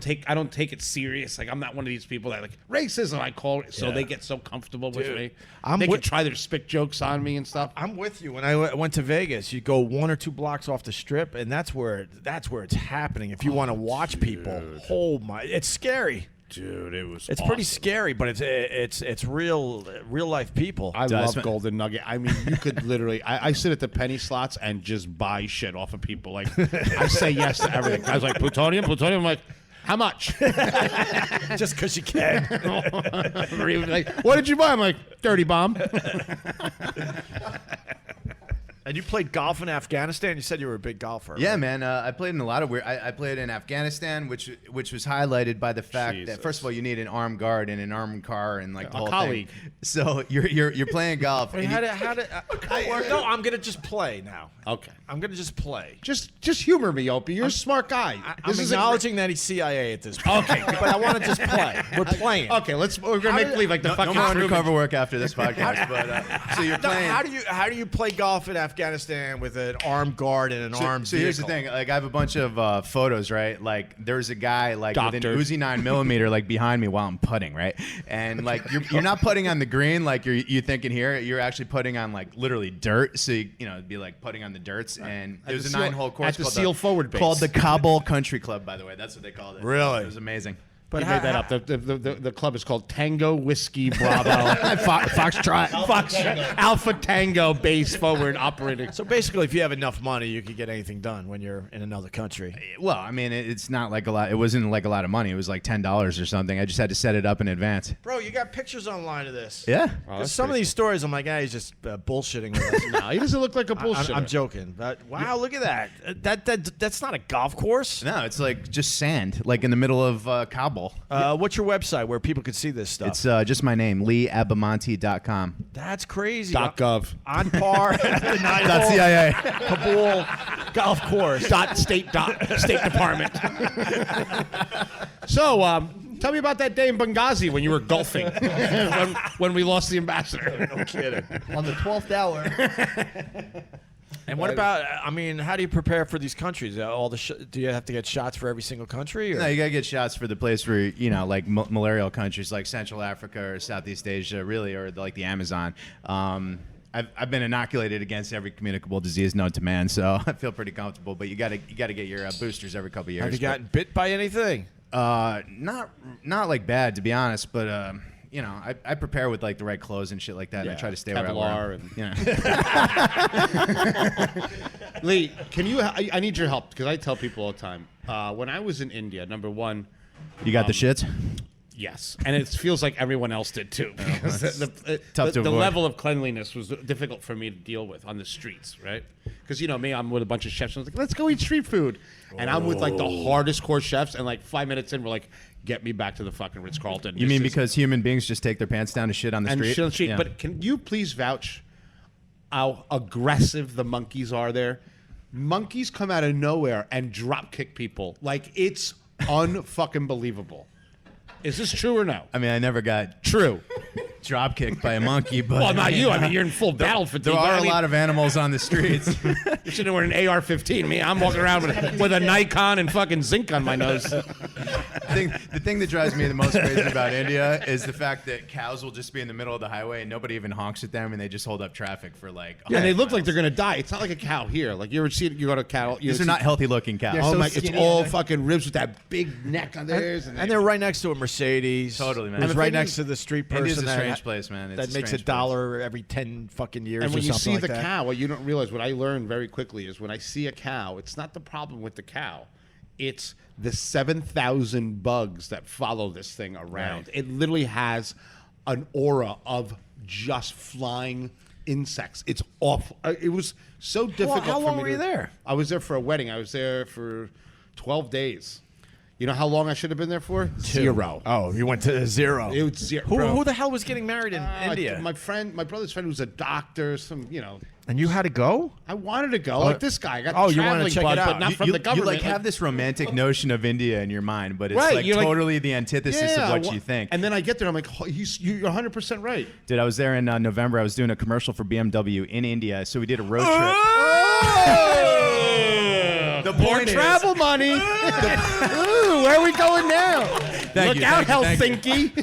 take it serious. Like, I'm not one of these people that like racism. I call it so they get so comfortable with me. They can try their spit jokes on me and stuff. I'm with you. When I went to Vegas, you go 1 or 2 blocks off the strip, and that's where it's happening. If you want to watch people, it's scary. Dude, It's pretty scary, but it's real life people. I love Golden Nugget. I mean, you could literally. I sit at the penny slots and just buy shit off of people. Like, I say yes to everything. I was like, plutonium. I'm like, how much? Just because you can. Or even like, what did you buy? I'm like, dirty bomb. And you played golf in Afghanistan. You said you were a big golfer. Yeah, right? man. I played in a lot of weird. I played in Afghanistan, which was highlighted by the fact Jesus. that first of all, you need an armed guard and an armed car and like the A whole colleague. thing. So you're playing golf. Wait, and no, I'm gonna just play now. Okay. I'm gonna just play. Just humor me, Opie. You're a smart guy. I'm acknowledging that he's CIA at this point. Okay, but I want to just play. We're playing. Okay, we're gonna make believe like the no fucking more Truman. undercover work after this podcast. But so you're No, playing. how do you play golf in Afghanistan with an armed guard and an armed So here's the vehicle? thing. Like I have a bunch of photos, right? Like there's a guy like with Doctor. an Uzi 9mm like behind me while I'm putting, right? And like you're not putting on the green like you're thinking here. You're actually putting on like literally dirt. So it'd be like putting on the dirts. And At there's the a seal- 9-hole course at the called seal forward base. called the Kabul Country Club. By the way, that's what they called it. Really? It was amazing. But He made that up. The club is called Tango Whiskey Bravo Foxtrot Alpha Tango Base Forward Operating. So basically, if you have enough money, you could get anything done when you're in another country. Well, I mean, it's not like a lot. It wasn't like a lot of money. It was like $10 or something. I just had to set it up in advance. Bro, you got pictures online of this. Yeah. 'Cause some of these stories, I'm like, he's just bullshitting with us. No, he doesn't look like a bullshitter. I'm joking. But wow, look at that. That's not a golf course. No, it's like just sand, like in the middle of Kabul. What's your website where people could see this stuff? It's just my name, LeeAbbamonte.com. That's crazy. .gov. On par at the 9-hole .cia. Kabul golf course. State Department. So, tell me about that day in Benghazi when you were golfing when we lost the ambassador. No kidding. On the 12th hour. And what about? I mean, how do you prepare for these countries? Do you have to get shots for every single country? Or? No, you gotta get shots for the place where like malarial countries like Central Africa or Southeast Asia, really, or like the Amazon. I've been inoculated against every communicable disease known to man, so I feel pretty comfortable. But you gotta get your boosters every couple of years. Have you gotten bit by anything? Not like bad, to be honest, but I prepare with like the right clothes and shit like that, and I try to stay where I Kevlar wear. Lee, can you? I need your help because I tell people all the time. When I was in India, number one, You got the shits? yes, and it feels like everyone else did too. Because tough to the avoid. level of cleanliness was difficult for me to deal with on the streets, right? Because me, I'm with a bunch of chefs. And I was like, let's go eat street food, and I'm with like the hardest core chefs, and like 5 minutes in, we're like, get me back to the fucking Ritz-Carlton. You mean because human beings just take their pants down to shit on the and street? shit on the street. Yeah. But can you please vouch how aggressive the monkeys are there? Monkeys come out of nowhere and drop kick people like it's unfucking believable. Is this true or no? I mean, I never got True. drop kicked by a monkey, but Well, not you. I mean, you're in full battle fatigue. there are I a mean, lot of animals on the streets. You should have worn an AR-15. Me, I'm walking around with a Nikon and fucking zinc on my nose. The thing that drives me the most crazy about India is the fact that cows will just be in the middle of the highway and nobody even honks at them, and they just hold up traffic for like. Yeah, and they look like miles. they're gonna die. It's not like a cow here. Like you ever see you go to a cow. These are not healthy-looking cows. Oh so my! It's skinny, all aren't they? fucking ribs with that big neck on theirs, And they're right next to a Mercedes. Totally, man. Who's And right the thing next is, to the street person. India's a that- strange place, man. It's That makes strange $1 every 10 fucking years And when or you something see like the that. cow, what you don't realize, what I learned very quickly is when I see a cow, it's not the problem with the cow. It's the 7,000 bugs that follow this thing around. Right. It literally has an aura of just flying insects. It's awful. It was so difficult. how for long me were you there? I was there for a wedding. I was there for 12 days. You know how long I should have been there for? 0. Oh, you went to 0. It was 0. Who the hell was getting married in India? My brother's friend was a doctor. And you had to go? I wanted to go. Like this guy. I got Oh, the you wanted traveling to check bug, it out. but not from the government. You like have this romantic notion of India in your mind, but it's Right, like you're like- totally the antithesis of what you think. And then I get there, I'm like, you're 100% right. Dude, I was there in November. I was doing a commercial for BMW in India, so we did a road trip. The more travel money. Ooh, where are we going now? Look out, Helsinki.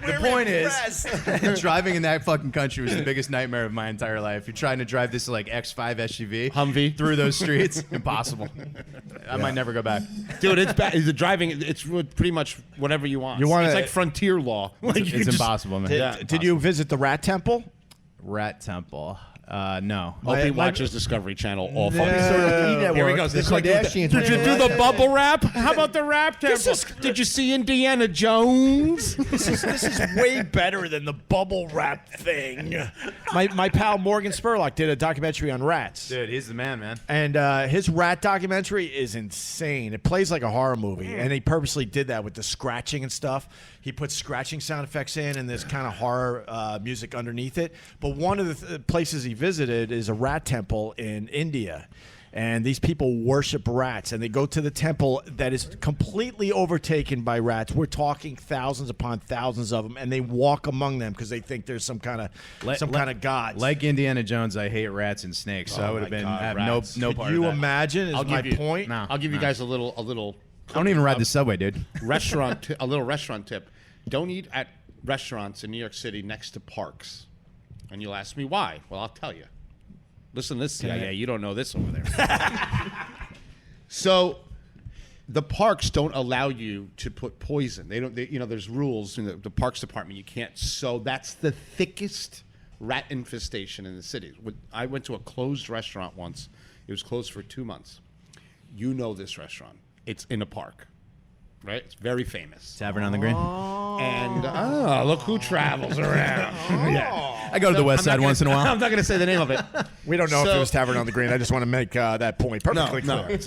The point is, driving in that fucking country was the biggest nightmare of my entire life. You're trying to drive this like X5 SUV Humvee. through those streets, impossible. I might never go back. Dude, it's bad. The driving, it's pretty much whatever you want. wanna- It's like frontier law. Like, you It's just- impossible, man. Did you visit the Rat Temple? Rat Temple? No. Opie watches Discovery Channel all fucking Here he goes. The It's like, Kardashians. did you do the bubble wrap? How about the rap temple? Did you see Indiana Jones? This is way better than the bubble wrap thing. My pal Morgan Spurlock did a documentary on rats. Dude, he's the man, man. And his rat documentary is insane. It plays like a horror movie, and he purposely did that with the scratching and stuff. He puts scratching sound effects in and this kind of horror music underneath it. But one of the places he visited is a rat temple in India. And these people worship rats, and they go to the temple that is completely overtaken by rats. We're talking thousands upon thousands of them, and they walk among them because they think there's some kind of god. Like Indiana Jones, I hate rats and snakes, so I would have been God, I have rats. no Could part you of that. imagine? Is I'll my give you- point? No. I'll give you guys a little I don't even ride the subway, dude. a little restaurant tip. Don't eat at restaurants in New York City next to parks. And you'll ask me why. Well, I'll tell you. Listen to this. Yeah, you don't know this over there. So, the parks don't allow you to put poison. They don't. There's rules in the parks department. You can't. So that's the thickest rat infestation in the city. I went to a closed restaurant once. It was closed for 2 months. You know this restaurant. It's in a park, right? It's very famous. Tavern on the Green. And look who travels around. Yeah. I go to the West Side once in a while. I'm not going to say the name of it. We don't know if So- it was Tavern on the Green. I just want to make that point perfectly No, clear.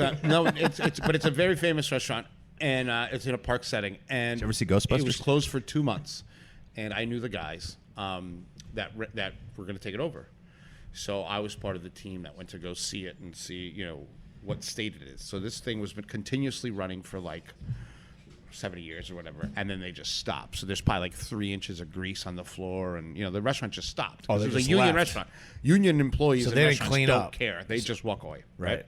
but it's a very famous restaurant, and it's in a park setting. And Did you ever see Ghostbusters? It was closed for 2 months, and I knew the guys that were going to take it over. So I was part of the team that went to go see it and see what state it is. So this thing was been continuously running for like 70 years or whatever, and then they just stopped. So there's probably like 3 inches of grease on the floor, and the restaurant just stopped. Oh, they it was a just union left. restaurant. Union employees So in they didn't restaurants clean don't up. care. They just walk away. Right.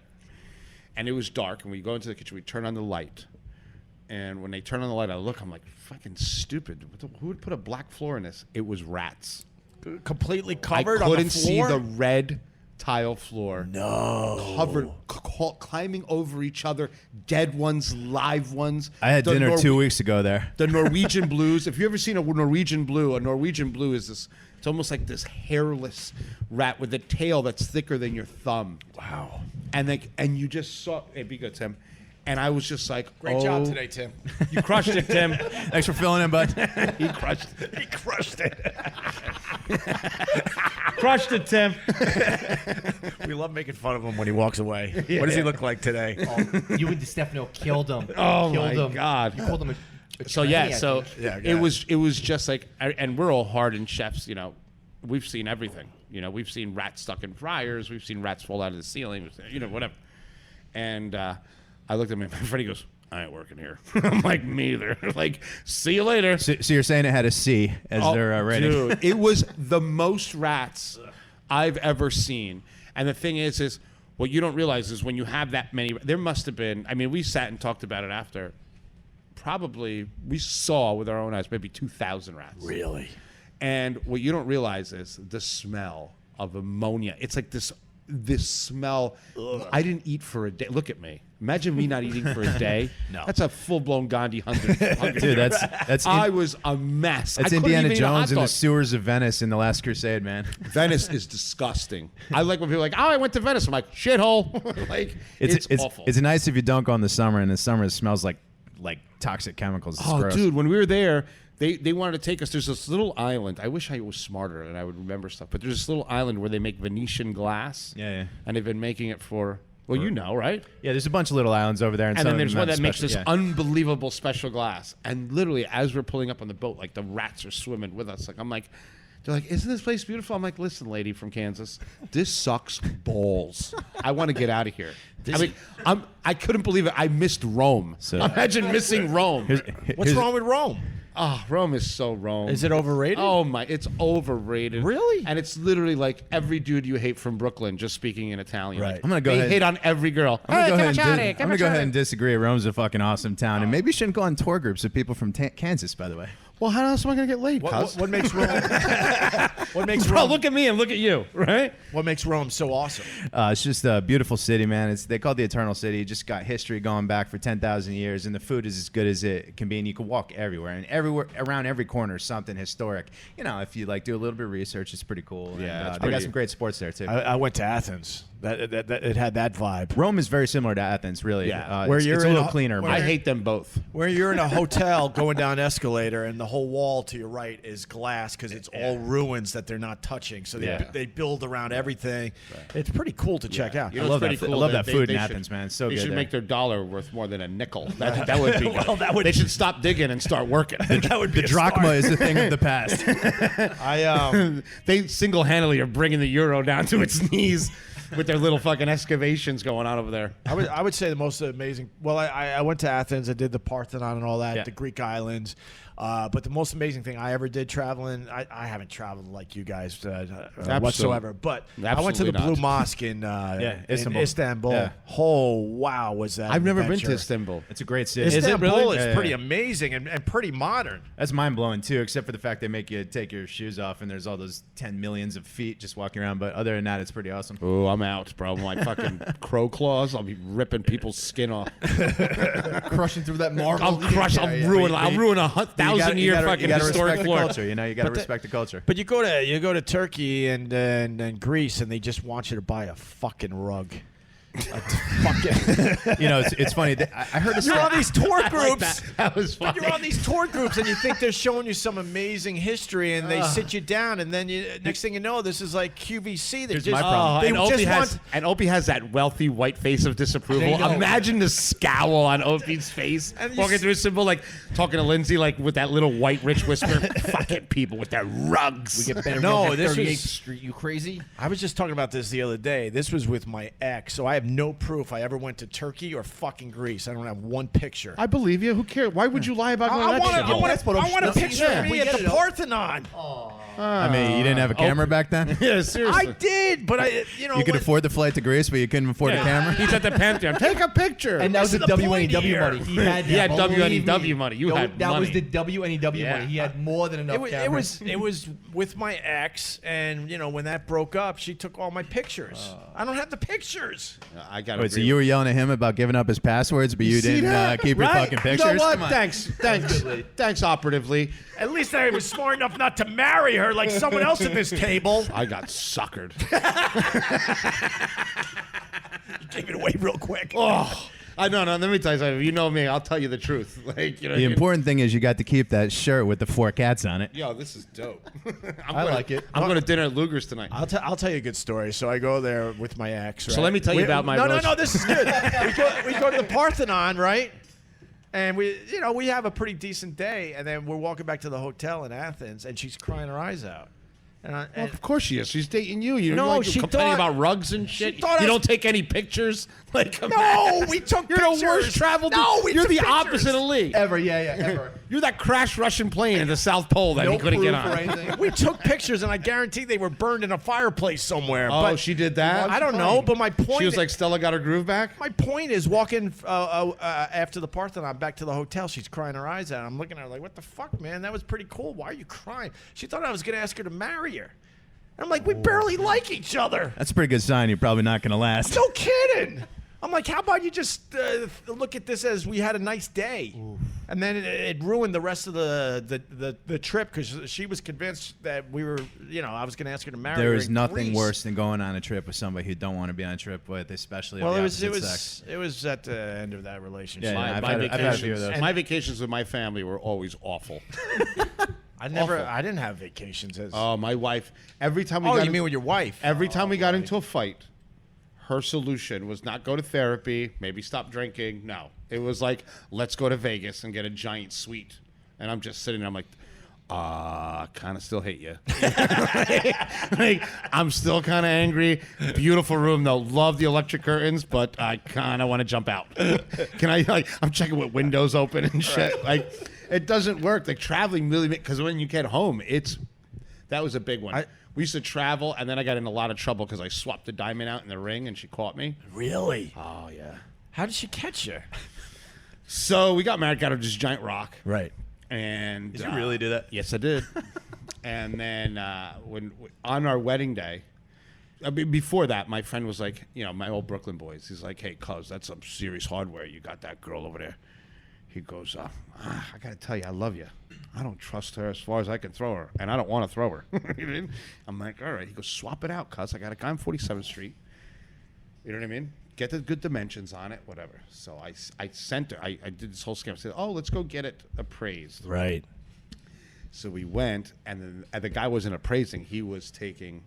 And it was dark, and we go into the kitchen. We turn on the light, and when they turn on the light, I look. I'm like, fucking stupid. Who would put a black floor in this? It was rats. Completely covered I on the couldn't see floor? the red tile floor. No. Covered, climbing over each other, dead ones, live ones. I had The dinner 2 weeks ago there. The Norwegian blues. If you ever seen a Norwegian blue is this. It's almost like this hairless rat with a tail that's thicker than your thumb. Wow. And you just saw. Hey, be good, Tim. And I was just like, Great job today, Tim. You crushed it, Tim. Thanks for filling in, bud. He crushed it. He crushed it. Crushed it, Tim. We love making fun of him when he walks away. What does he look like today? You and Stefano killed him. Oh, killed my him. God. You called him a So tranny, yeah, I so think. Yeah, it was just like, and we're all hardened chefs. We've seen everything. We've seen rats stuck in fryers. We've seen rats fall out of the ceiling. Whatever. And I looked at him, and my friend, he goes, I ain't working here. I'm like, me either. Like, see you later. So you're saying it had a C as their rating? Dude, it was the most rats I've ever seen. And the thing is what you don't realize is when you have that many, there must have been, we sat and talked about it after. Probably, we saw with our own eyes, maybe 2,000 rats. Really? And what you don't realize is the smell of ammonia. It's like this smell. Ugh. I didn't eat for a day. Look at me. Imagine me not eating for a day. No. That's a full-blown Gandhi hunger. Dude, that's I was a mess. That's I couldn't Indiana even eat a hot Jones in the dog. sewers of Venice in the Last Crusade, man. Venice is disgusting. I like when people are like, oh, I went to Venice. I'm like, shithole. Like, it's awful. It's nice if you don't go in the summer. In the summer, it smells like toxic chemicals. It's Oh, gross. dude, when we were there, They wanted to take us. There's this little island. I wish I was smarter and I would remember stuff. But there's this little island where they make Venetian glass. Yeah. And they've been making it for, well, you know, right? Yeah, there's a bunch of little islands over there. And And some then of there's them one have that makes special- this unbelievable special glass. And literally, as we're pulling up on the boat, like the rats are swimming with us. Like I'm like, they're like, isn't this place beautiful? I'm like, listen, lady from Kansas, this sucks balls. I want to get out of here. I couldn't believe it. I missed Rome. So- Imagine missing Rome. What's wrong with Rome? Oh, Rome is so Rome. Is it overrated? Oh my, it's overrated. Really? And it's literally like every dude you hate from Brooklyn just speaking in Italian. Right. Like, I'm gonna go they ahead- hate on every girl. I'm gonna go ahead and disagree. Rome's a fucking awesome town, and maybe you shouldn't go on tour groups with people from Kansas. By the way, Well, how else am I gonna get laid? What makes Rome? What makes Bro, Rome? look at me and look at you, right? What makes Rome so awesome? it's just a beautiful city, man. They call it the Eternal City. It just got history going back for 10,000 years, and the food is as good as it can be. And you can walk everywhere, and everywhere around every corner is something historic. You know, if you like do a little bit of research, it's pretty cool. Yeah, and, it's they got pretty- some great sports there too. I went to Athens. That it had that vibe. Rome is very similar to Athens, really. Yeah. Where it's a little cleaner. where I but- hate them both. Where you're in a hotel going down an escalator and the whole wall to your right is glass because it's all ruins that they're not touching. So they build around everything. It's pretty cool to check out. You know I love what's pretty that. I love that food in should- Athens, man. It's so they good should there. make their dollar worth more than a nickel. That would be good. Well, that would- They should stop digging and start working. That would be The a drachma start. is a thing of the past. They single-handedly are bringing the euro down to its knees with their little fucking excavations going on over there. I would say the most amazing. Well, I went to Athens. I did the Parthenon and all that, Yeah. the Greek islands. But the most amazing thing I ever did traveling, I haven't traveled like you guys whatsoever. But I went to the Absolutely Blue not. Mosque in Istanbul. Istanbul. Yeah. Oh wow, was that? I've never been adventure. to Istanbul. It's a great city. Istanbul is Yeah, pretty yeah. amazing and pretty modern. That's mind blowing too, except for the fact they make you take your shoes off and there's all those 10 millions of feet just walking around. But other than that, it's pretty awesome. Oh, I'm out, bro. My fucking crow claws. I'll be ripping people's skin off. Crushing through that marble. I'll crush. I'll ruin. I'll ruin a 1,000-year fucking you gotta historic respect the floor. culture. You know, you got to But the- respect the culture. But you go to Turkey and Greece, and they just want you to buy a fucking rug. You know, it's funny. I heard a You're on these tour groups. That was funny. You're on these tour groups, and you think they're showing you some amazing history, and they sit you down, and then next thing you know, this is like QVC. They Here's just, my problem. they and Opie just has want. and Opie has that wealthy white face of disapproval. They know. Imagine the scowl on Opie's face And you walking s- through a symbol, like talking to Lindsay, like with that little white rich whisper. Fucking people with their rugs. Get better No, rugs at this 38th was- Street. You crazy? I was just talking about this the other day. This was with my ex, so I have no proof I ever went to Turkey or fucking Greece. I don't have one picture. I believe you. Who cares? Why would you lie about going to that shit? I want a picture of me at the Parthenon. I mean, you didn't have a camera back then. Yeah, seriously. I did, but You could afford the flight to Greece, but you couldn't afford a camera. He's at the Pantheon. Take a picture. And that was the This is the point WNEW here. money. He had He had that, believe WNEW me. money. You had That was money. the WNEW Yeah. money. He had more than enough cameras. It was with my ex, and when that broke up, she took all my pictures. I don't have the pictures. I got Wait, so you were yelling at him about giving up his passwords, but you didn't keep your fucking pictures? You know what? Come on. Thanks, operatively. At least I was smart enough not to marry her like someone else at this table. I got suckered. Gave it away real quick. Oh, no. Let me tell you something. You know me. I'll tell you the truth. Like, The important thing is you got to keep that shirt with the 4 cats on it. Yo, this is dope. I like it. I'm going to dinner at Luger's tonight. I'll tell you a good story. So I go there with my ex. Right? So let me tell you about my No, relationship. this is good. we go to the Parthenon, right? And we have a pretty decent day, and then we're walking back to the hotel in Athens, and she's crying her eyes out. Well, of course she is. She's dating you. You're No, like she complaining thought- about rugs and shit. thought I You was- don't take any pictures. Like, No, we took You're pictures. the worst travel. No, we You're took the pictures. opposite of Lee. Ever, ever. You're that crashed Russian plane in the South Pole that No he couldn't get proof or on. anything. We took pictures, and I guarantee they were burned in a fireplace somewhere. Oh, but she did that? I don't know, but my point. She was like, Stella got her groove back? my point is walking after the Parthenon back to the hotel. She's crying her eyes out. I'm looking at her like, "What the fuck, man? That was pretty cool. Why are you crying?" She thought I was gonna ask her to marry her. I'm like, we barely like each other. That's a pretty good sign. You're probably not going to last. No kidding. I'm like, how about you just look at this as we had a nice day? And then it ruined the rest of the trip because she was convinced that we were, I was going to ask her to marry her. There is in nothing Greece. worse than going on a trip with somebody who don't want to be on a trip with, especially Well, of the it opposite sex. was at the end of that relationship. Yeah, My I've had a few of those. my vacations with my family were always awful. I Awful. didn't have vacations as. Oh, my wife. Every time we Oh, got you mean with your wife? every time we got into a fight, her solution was not go to therapy, maybe stop drinking. No, it was like, let's go to Vegas and get a giant suite. And I'm just sitting there. I'm like, kind of still hate you. Like, I'm still kind of angry. Beautiful room though. Love the electric curtains, but I kind of want to jump out. Can I? I'm checking with windows open and shit. Like, it doesn't work. Like traveling really, because when you get home, that was a big one. We used to travel, and then I got in a lot of trouble because I swapped the diamond out in the ring, and she caught me. Really? Oh yeah. How did she catch you? So we got married, got her this giant rock. Right. And Did you really do that? Yes, I did. And then on our wedding day, before that, my friend was like, my old Brooklyn boys. He's like, hey, cuz, that's some serious hardware. You got that girl over there. He goes, I got to tell you, I love you. I don't trust her as far as I can throw her, and I don't want to throw her. You know what I mean? I'm like, all right. He goes, swap it out, cuz. I got a guy on 47th Street. You know what I mean? Get the good dimensions on it, whatever. So I sent her. I did this whole scam. I said, let's go get it appraised. Right. So we went, and then the guy wasn't appraising. He was taking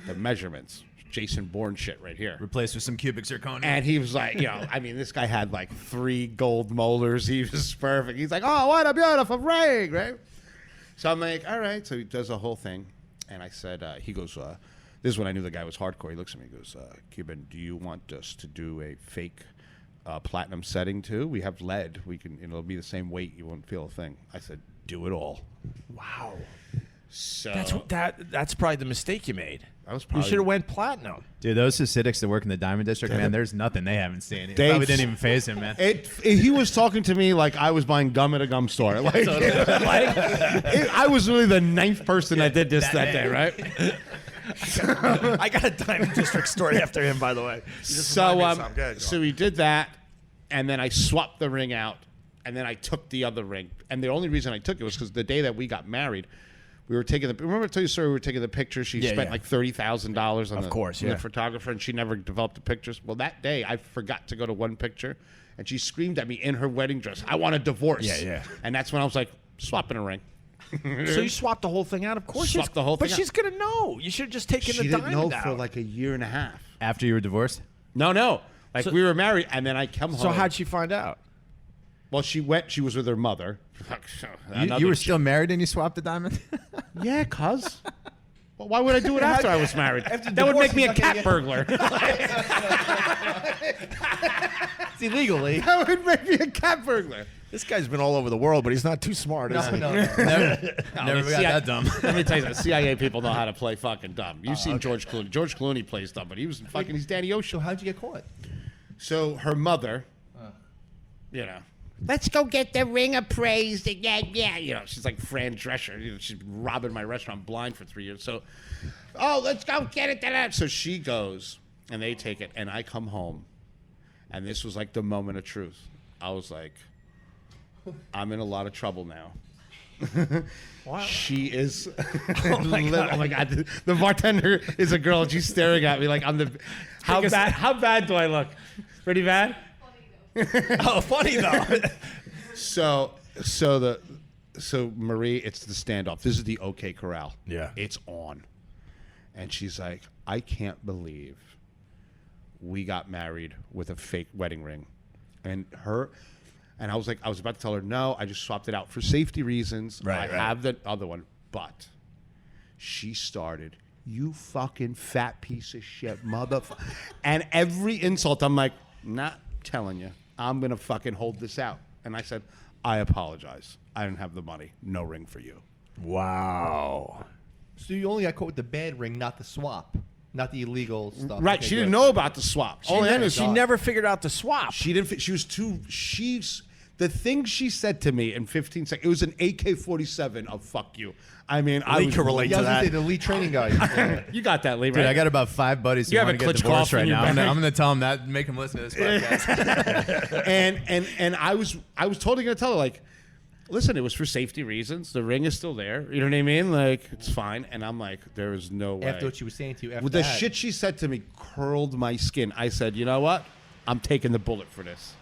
the measurements. Jason Bourne shit right here. Replaced with some cubic zirconia. And he was like, this guy had like 3 gold molars. He was perfect. He's like, oh, what a beautiful ring, right? So I'm like, all right. So he does the whole thing. And I said, he goes, this is when I knew the guy was hardcore. He looks at me and goes, Cuban, do you want us to do a fake platinum setting too? We have lead. It'll be the same weight. You won't feel a thing. I said, do it all. Wow. So That's probably the mistake you made. That was You probably should have went platinum. Dude, those Hasidics that work in the Diamond District, man, there's nothing they haven't seen. It They- probably didn't even phase him, man. He was talking to me like I was buying gum at a gum store. Like, I was really the 9th person that did this that day, right? I got a Diamond District story after him, by the way. So we did that, and then I swapped the ring out, and then I took the other ring. And the only reason I took it was because the day that we got married, we were taking remember I told you, sir, we were taking the pictures. She spent like $30,000 on the photographer, and she never developed the pictures. Well, that day I forgot to go to one picture, and she screamed at me in her wedding dress, I want a divorce. Yeah. And that's when I was like, swapping a ring. So you swapped the whole thing out? Of course. Swapped the whole thing But out. she's going to know. You should have just taken She the didn't diamond know out. for like a year and a half. After you were divorced? No. Like, So- we were married, and then I come home. So how'd she find out? Well, she was with her mother. You were still married and you swapped the diamond? Yeah, cuz. Well, why would I do it after I was married? That would make me a cat burglar. It's illegally. That would make me a cat burglar. This guy's been all over the world, but he's not too smart, is he? Never got that dumb. Let me tell you something. CIA people know how to play fucking dumb. You've seen George Clooney. George Clooney plays dumb, but he's Danny So Ocean. how'd you get caught? So her mother, let's go get the ring appraised. Yeah. She's like Fran Drescher. She's been robbing my restaurant blind for 3 years. So, let's go get it. So she goes, and they take it, and I come home, and this was like the moment of truth. I was like, I'm in a lot of trouble now. Wow. She is. Oh my god! The bartender is a girl, and she's staring at me like I'm the. How bad do I look? Pretty bad. Oh, funny though. So Marie, it's the standoff. This is the OK Corral. Yeah. It's on. And she's like, I can't believe we got married with a fake wedding ring. And I was like, I was about to tell her, no, I just swapped it out for safety reasons. Right, I have the other one. But she started, you fucking fat piece of shit, motherfucker. And every insult, I'm like, not telling you. I'm going to fucking hold this out. And I said, I apologize. I didn't have the money. No ring for you. Wow. So you only got caught with the bad ring, not the swap, not the illegal stuff. Right. Okay, She good. didn't know about the swap. She never figured out the swap. She didn't. The thing she said to me in 15 seconds, it was an AK-47 of fuck you. I mean, Lee can relate Yeah, I to was gonna that. say the lead training guy. Yeah. You got that, Lee, right? Dude, I got about 5 buddies who You have want a to get Klitschko divorced in right your now. I'm bag. going to tell them that, make them listen to this podcast. and I was totally gonna tell her, like, Listen, it was for safety reasons. The ring is still there. You know what I mean? Like, it's fine. And I'm like, there is no way. After what she was saying to you, after With the that, shit she said to me curled my skin. I said, you know what? I'm taking the bullet for this.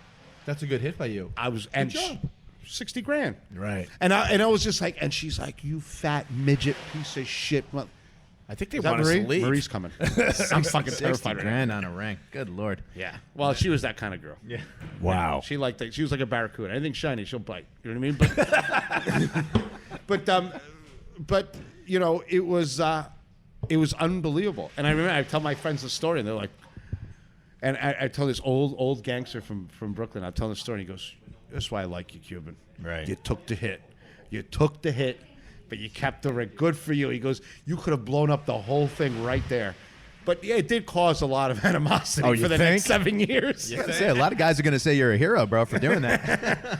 that's a good hit by you. I was, Good job. 60 grand. Right. And I was just like, and she's like, you fat midget piece of shit. Well, I think they is that want us Marie? to leave. Marie's coming. I'm fucking 60 terrified right now. grand on a ring. Good Lord. Yeah. Well, she was that kind of girl. Yeah. Wow. She liked it. She was like a barracuda. Anything shiny, she'll bite. You know what I mean? But you know, it was unbelievable. And I remember I tell my friends the story, and they're like, and I tell this old gangster from Brooklyn. I tell the story, and he goes, "That's why I like you, Cuban. Right. You took the hit. You took the hit, but you kept the ring. Good for you." He goes, "You could have blown up the whole thing right there." But yeah, it did cause a lot of animosity Oh, you for the think? next 7 years. I was gonna say, a lot of guys are gonna say you're a hero, bro, for doing that.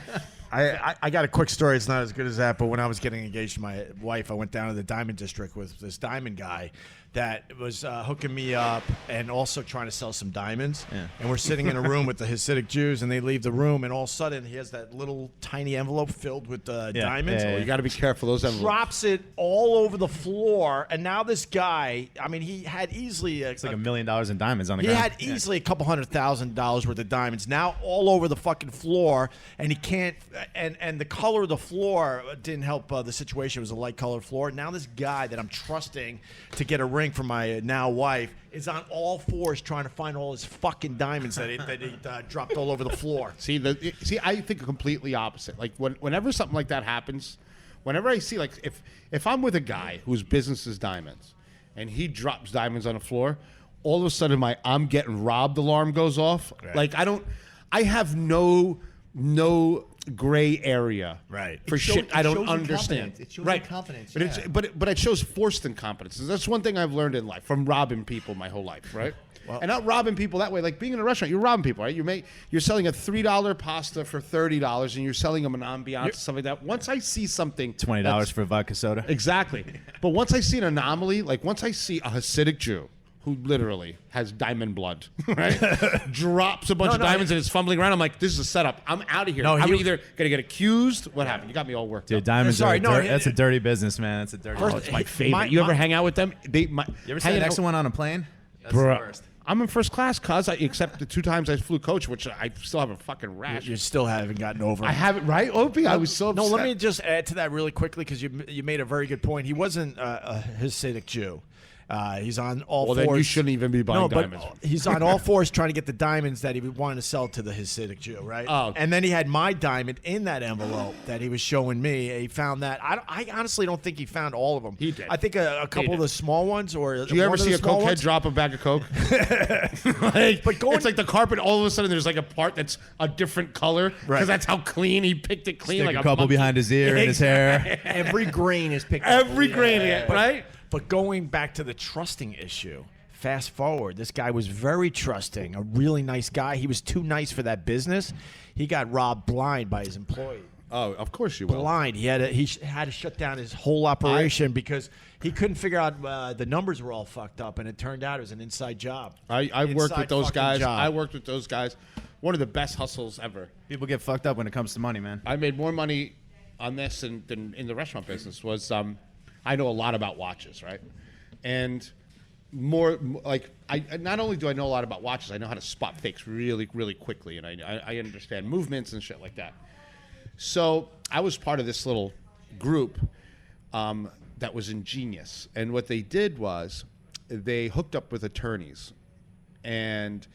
I got a quick story. It's not as good as that, but when I was getting engaged to my wife, I went down to the Diamond District with this diamond guy that was hooking me up and also trying to sell some diamonds. Yeah. And we're sitting in a room with the Hasidic Jews, and they leave the room, and all of a sudden he has that little tiny envelope filled with diamonds. Yeah, yeah, You got to be careful. Those envelopes. Drops it all over the floor, and now this guy, I mean, he had easily It's like $1 million in diamonds on the he ground. had easily a couple $100,000 worth of diamonds now all over the fucking floor, and he can't. And the color of the floor didn't help the situation. It was a light colored floor. Now this guy that I'm trusting to get a ring for my now wife is on all fours trying to find all his fucking diamonds that he dropped all over the floor. See, I think completely opposite. Like whenever something like that happens, whenever I see, like, if I'm with a guy whose business is diamonds, and he drops diamonds on the floor, all of a sudden my "I'm getting robbed" alarm goes off. Right. Like I have no gray area, Right. for It shows- shit I it don't shows understand. incompetence. It shows right. incompetence, But yeah. but it shows forced incompetence. That's one thing I've learned in life from robbing people my whole life, right? And not robbing people that way. Like being in a restaurant, you're robbing people, right? You're selling a $3 pasta for $30, and you're selling them an ambiance, something like that. Once I see something, $20 that's- for vodka soda. exactly. But once I see an anomaly, like once I see a Hasidic Jew who literally has diamond blood, right? Drops a bunch of diamonds and is fumbling around. I'm like, this is a setup. I'm out of here. No, I'm he- either gonna get accused. What happened? You got me all worked Dude, up. diamonds Sorry, are no, that's a dirty business, man. That's a dirty Oh, business. it's my favorite. my- you ever my- hang out with them? You You ever sat next to one on a plane? That's Bro, the worst. I'm in first class, cuz except the 2 times I flew coach, which I still have a fucking rash. You still haven't gotten over. I haven't, right, Opie? I was so upset. No, let me just add to that really quickly because you made a very good point. He wasn't a Hasidic Jew. He's on all Well, fours. then you shouldn't even be buying no, but diamonds. he's on all fours trying to get the diamonds that he wanted to sell to the Hasidic Jew, right? Oh. And then he had my diamond in that envelope that he was showing me. He found that. I honestly don't think he found all of them. He did. I think a couple of did. the small ones or Do you ever see a cokehead drop a bag of coke? But going- it's like the carpet. All of a sudden, there's like a part that's a different color because Right. that's how clean he picked it clean. Stick like a couple monkey. behind his ear and his hair. Every grain is picked up. Every grain, right? But going back to the trusting issue, fast forward, this guy was very trusting, a really nice guy. He was too nice for that business. He got robbed blind by his employee. Oh, of course you will. Blind. He had to shut down his whole operation because he couldn't figure out the numbers were all fucked up, and it turned out it was an inside job. I worked Inside with those fucking guys. job. I worked with those guys. One of the best hustles ever. People get fucked up when it comes to money, man. I made more money on this than in the restaurant business. Was I know a lot about watches, right? And more like I not only do I know a lot about watches, I know how to spot fakes really, really quickly, and I understand movements and shit like that. So I was part of this little group that was ingenious, and what they did was they hooked up with attorneys and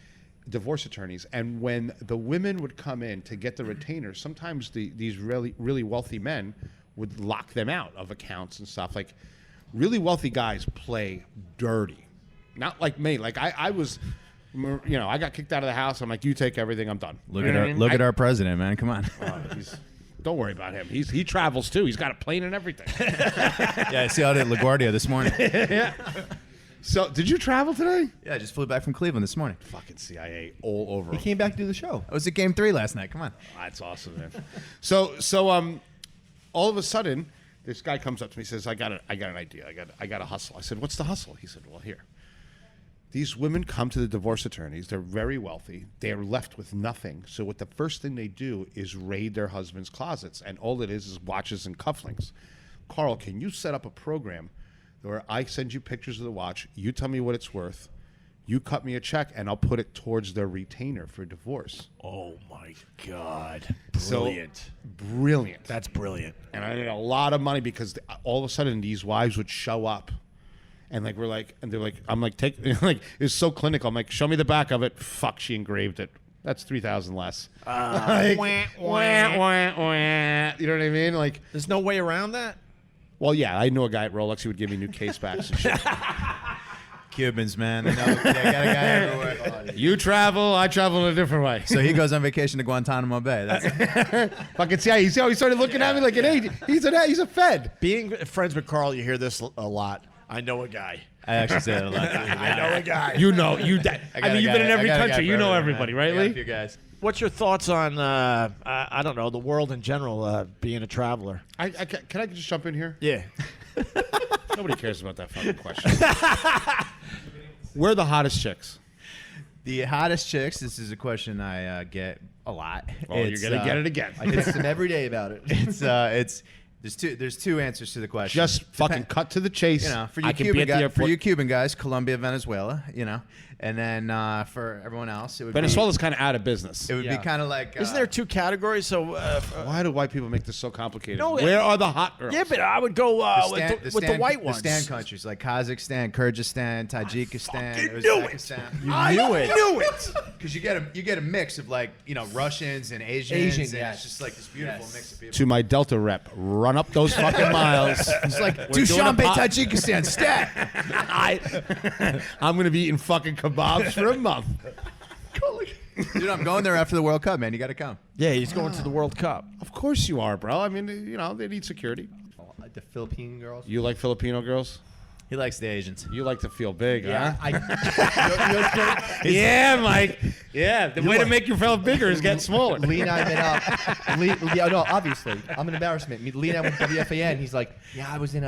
divorce attorneys, and when the women would come in to get the retainers, sometimes these really wealthy men would lock them out of accounts and stuff. Like really wealthy guys play dirty, not like me. Like I was, I got kicked out of the house. I'm like, you take everything. I'm done. Look You at know our what I mean? look at our president, man. Come on. Don't worry about him. He travels too. He's got a plane and everything. Yeah, I see out at LaGuardia this morning. So did you travel today? Yeah, I just flew back from Cleveland this morning. Fucking CIA all over. He came back to do the show. I was at Game 3 last night. Come on. That's awesome, man. So all of a sudden, this guy comes up to me and says, I got an idea. I got a hustle. I said, what's the hustle? He said, well, here. These women come to the divorce attorneys. They're very wealthy. They are left with nothing. So what the first thing they do is raid their husband's closets, and all it is watches and cufflinks. Carl, can you set up a program where I send you pictures of the watch, you tell me what it's worth, you cut me a check, and I'll put it towards their retainer for divorce? Oh my God! Brilliant. So, brilliant. That's brilliant. And I made a lot of money because all of a sudden these wives would show up. And like they're like, I'm like, like it's so clinical. I'm like, show me the back of it. Fuck, she engraved it. That's $3,000 less. Like, wah, wah, wah. You know what I mean? Like, there's no way around that. Well, yeah, I knew a guy at Rolex who would give me new case backs and shit. Cubans, man. They know they got a guy everywhere. You travel, I travel in a different way. So he goes on vacation to Guantanamo Bay. That's fucking see how he started looking at me like an age. He's a Fed. Being friends with Carl, you hear this a lot. I know a guy. I actually say that a lot. I know a guy. You know, I mean, you've been in every country. You know everybody, right, Lee? A few guys. What's your thoughts on, I don't know, the world in general, being a traveler? Can I just jump in here? Yeah. Nobody cares about that fucking question. We're the hottest chicks. The hottest chicks. This is a question I get a lot. Oh, you're gonna get it again. I text him every day about it. There's two answers to the question. Just fucking cut to the chase. You know, for I you can Cuban be at the guys, airport. for you Cuban guys, Colombia, Venezuela. You know, and then for everyone else, it would Venezuela's kind of out of business. It would be kind of like. Isn't there two categories? So why do white people make this so complicated? No, where are the hot girls? Yeah, but I would go with the white ones. The stand countries like Kazakhstan, Kyrgyzstan, Tajikistan, Uzbekistan. I knew it. Because you get a mix of like Russians and Asians, and it's just like this beautiful mix of people. To my Delta rep, run up those fucking miles. It's like Dushanbe, Tajikistan, stat. I'm gonna be eating fucking kebabs for a month. Dude, I'm going there after the World Cup, man. You got to come. Yeah, he's going to the World Cup. Of course you are, bro. I mean, they need security. The Philippine girls. You like Filipino girls? He likes the Asians. You like to feel big, Yeah, huh? Yeah, Mike. Yeah, the way to make yourself bigger is get smaller. Lee and I met up. No, obviously, I'm an embarrassment. Lee and I went to WFAN. He's like, yeah, I was in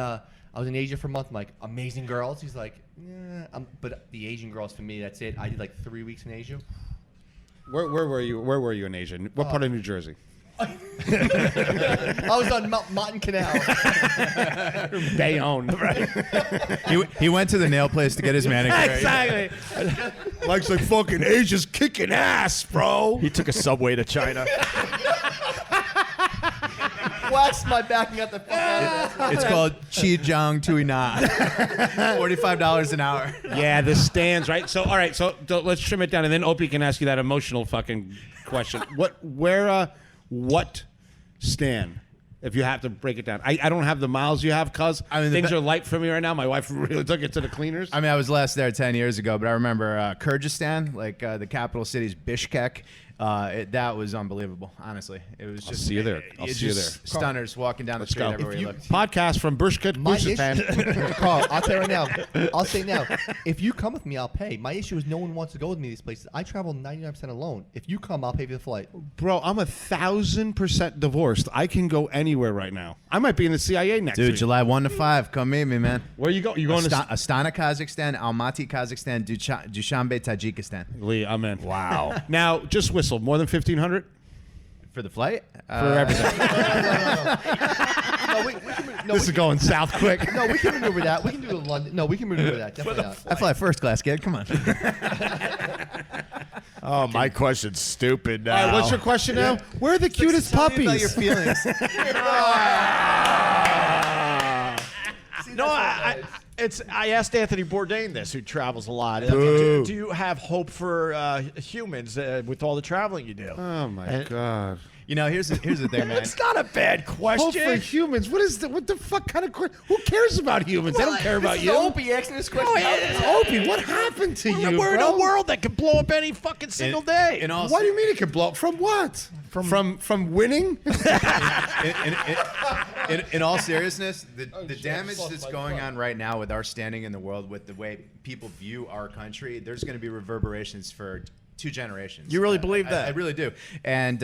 Asia for a month. I'm like, amazing girls. He's like, yeah, but the Asian girls for me, that's it. I did like 3 weeks in Asia. Where were you? Where were you in Asia? What part of New Jersey? I was on Martin Canal. Bayonne. Right? He went to the nail place to get his manicure. Exactly. Mike's like, fucking Asia's kicking ass, bro. He took a subway to China. Waxed my back and got the fuck out. It's called Qijang Tui Na. $45 an hour. Yeah, the stands, right? So, all right, so let's trim it down, and then Opie can ask you that emotional fucking question. What stand? If you have to break it down, I don't have the miles you have, cuz things are light for me right now. My wife really took it to the cleaners. I mean, I was last there 10 years ago, but I remember Kyrgyzstan, like the capital city's Bishkek. That was unbelievable, honestly. It was just. I'll see you there. I'll see you there. Stunners walking down the street go. everywhere you look. Podcast from Bishkek, Carl, I'll tell you right now. I'll say now. If you come with me, I'll pay. My issue is no one wants to go with me to these places. I travel 99% alone. If you come, I'll pay for the flight. Bro, I'm 1,000% divorced. I can go anywhere right now. I might be in the CIA next Dude, week. July 1 to 5. Come meet me, man. Where you go? You going to Astana, Kazakhstan, Almaty, Kazakhstan, Dushanbe, Tajikistan. Lee, I'm in. Wow. Now, just whistle. More than 1,500 For the flight? for everything. No, This is going south quick. No, we can maneuver that. We can do the London. No, we can maneuver that. Definitely not. I fly first class, kid. Come on. Oh, my question's stupid now. All right, what's your question now? Where are the cutest Tell me about your puppies? feelings. No, I asked Anthony Bourdain this, who travels a lot. Boo. Do you have hope for humans with all the traveling you do? Oh my God. You know, here's the thing, man. It's not a bad question. Hope for humans. What the fuck kind of question? Who cares about humans? They don't care about you. Opie asking this question. Opie, what happened to you, We're in bro? a world that can blow up any fucking single day. What do you mean it can blow up? From what? From winning? In all seriousness, the damage that's going on right now with our standing in the world, with the way people view our country, there's going to be reverberations for 2 generations. You really believe that? I really do. And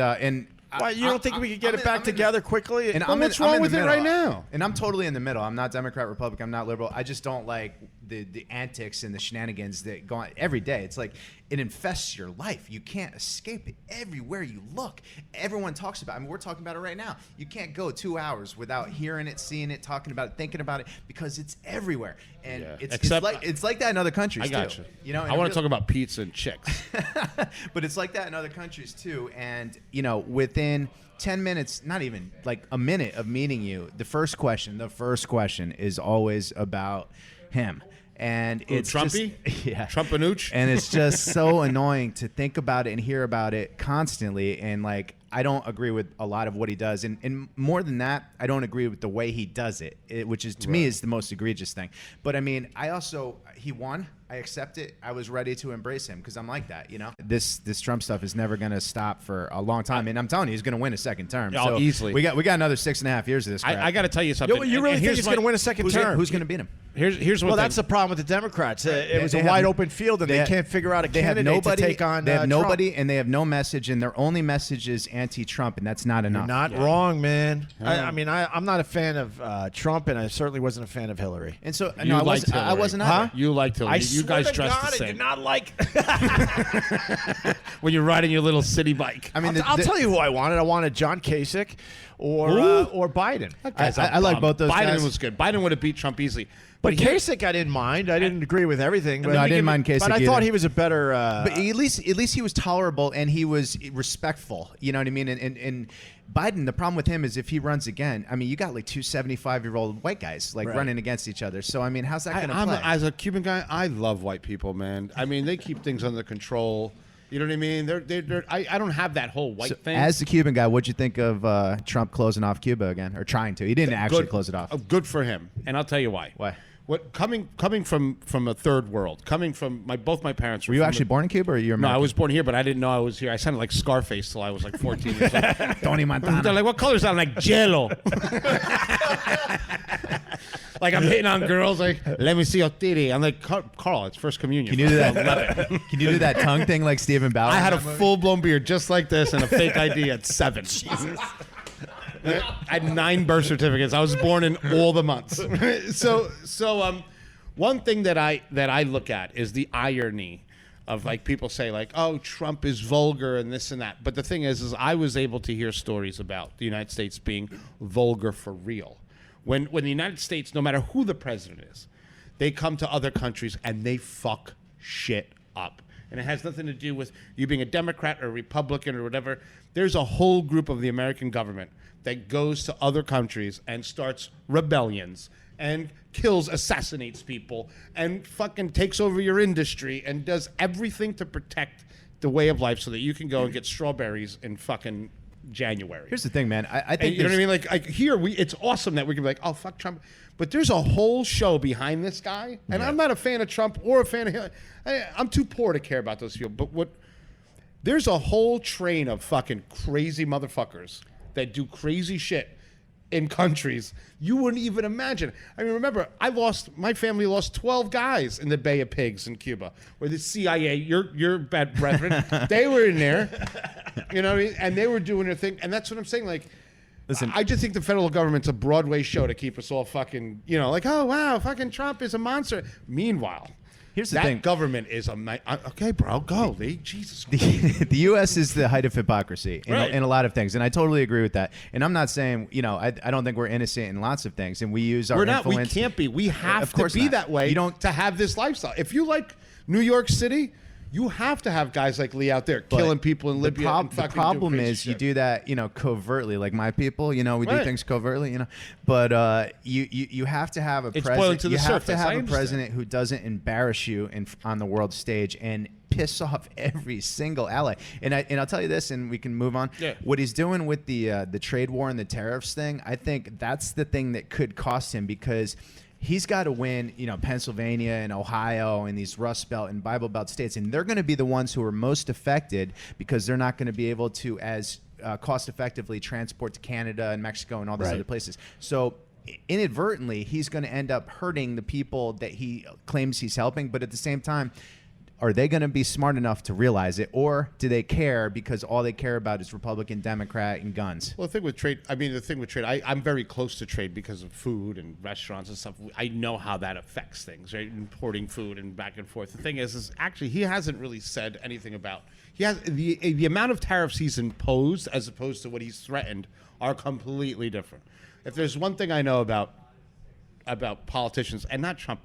Why, you don't think we could get it back together quickly? And What's wrong with it right now? And I'm totally in the middle. I'm not Democrat, Republican. I'm not liberal. I just don't like the antics and the shenanigans that go on every day. It's like it infests your life. You can't escape it. Everywhere you look, everyone talks about it. I mean, we're talking about it right now. You can't go 2 hours without hearing it, seeing it, talking about it, thinking about it, because it's everywhere. And it's like that in other countries I got too. you. You know, I want to talk about pizza and chicks. but it's like that in other countries too. And within 10 minutes, not even like a minute of meeting you, the first question is always about him. And it's Trumpy? Yeah. Trumpanuch? And it's just so annoying to think about it and hear about it constantly. And like, I don't agree with a lot of what he does. And more than that, I don't agree with the way he does it, which is to me is the most egregious thing. But I mean, he won. I accept it. I was ready to embrace him because I'm like that, This Trump stuff is never going to stop for a long time, and I'm telling you, he's going to win a second term. Oh, so easily. We got another 6.5 years of this crap. I got to tell you something. You really think he's going to win a second term? Who's going to beat him? Here's what. Well, that's the problem with the Democrats. It was a wide open field, and they can't figure out a candidate to take on. They have nobody, Trump. and they have no message, and their only message is anti-Trump, and that's not enough. You're not wrong, man. I mean, I'm not a fan of Trump, and I certainly wasn't a fan of Hillary. And so, You I liked wasn't. I Hillary. wasn't. Huh? You liked Hillary. I You swear guys to dressed God, the I same. did not like. When you're riding your little city bike. I mean, I'll tell you who I wanted. I wanted John Kasich or Biden. I like both those Biden guys. was good. Biden would have beat Trump easily. But Kasich, I didn't mind. I didn't agree with everything. But No, I didn't mind Kasich But I either. thought he was a better. But at least he was tolerable and he was respectful. You know what I mean? And Biden, the problem with him is if he runs again, I mean, you got like two 75-year-old white guys like running against each other. So I mean, how's that going to play? As a Cuban guy, I love white people, man. I mean, they keep things under control. You know what I mean? I don't have that whole white thing. As the Cuban guy, what'd you think of Trump closing off Cuba again, or trying to? He didn't actually close it off. Good for him, and I'll tell you why. Why? What coming from a third world, coming from both my parents. Were you actually born in Cuba, or you were No, American? I was born here, but I didn't know I was here. I sounded like Scarface till I was like 14 years old. Tony Montana. They're like, what color is that? I'm like, jello. Like I'm hitting on girls. Like, let me see your titty. I'm like, Carl, it's first communion. Can you do that? Can you do that tongue thing like Stephen Bauer? I had a full-blown beard just like this and a fake ID at 7. Jesus. I had 9 birth certificates. I was born in all the months. So one thing that I look at is the irony of like people say like, oh, Trump is vulgar and this and that. But the thing is I was able to hear stories about the United States being vulgar for real. When the United States, no matter who the president is, they come to other countries and they fuck shit up. And it has nothing to do with you being a Democrat or a Republican or whatever. There's a whole group of the American government that goes to other countries and starts rebellions and kills, assassinates people, and fucking takes over your industry and does everything to protect the way of life so that you can go and get strawberries in fucking January. Here's the thing, man. I think you know what I mean? Like here, it's awesome that we can be like, oh, fuck Trump. But there's a whole show behind this guy, and I'm not a fan of Trump or a fan of Hillary. I'm too poor to care about those people. But there's a whole train of fucking crazy motherfuckers that do crazy shit in countries you wouldn't even imagine. I mean, remember, my family lost 12 guys in the Bay of Pigs in Cuba, where the CIA, your bad brethren, they were in there, you know what I mean? And they were doing their thing. And that's what I'm saying. Like, listen, I just think the federal government's a Broadway show to keep us all fucking, like, oh, wow, fucking Trump is a monster. Meanwhile, here's the that thing. Government is okay, bro, go, Lee. Jesus The U.S. is the height of hypocrisy in Right. a lot of things, and I totally agree with that. And I'm not saying, I don't think we're innocent in lots of things, and we use our We're not. influence. We can't be. We have Of to course be not. that way. You don't- to have this lifestyle. If you like New York City, you have to have guys like Lee out there killing people in Libya. and The fucking problem doing crazy is you shit. do that, covertly, like my people. We do Right. things covertly, But you have to have a It's boiling president. to the You have to surface. I have a understand. president who doesn't embarrass you on the world stage and piss off every single ally. And I'll tell you this, and we can move on. Yeah. What he's doing with the trade war and the tariffs thing, I think that's the thing that could cost him because he's got to win, Pennsylvania and Ohio and these Rust Belt and Bible Belt states, and they're going to be the ones who are most affected because they're not going to be able to as cost effectively transport to Canada and Mexico and all these Right. other places. So inadvertently, he's going to end up hurting the people that he claims he's helping, but at the same time, are they going to be smart enough to realize it, or do they care because all they care about is Republican, Democrat, and guns? Well, the thing with trade, I'm very close to trade because of food and restaurants and stuff. I know how that affects things, right? Importing food and back and forth. The thing is actually he hasn't really said anything about. He has the amount of tariffs he's imposed as opposed to what he's threatened are completely different. If there's one thing I know about politicians, and not Trump,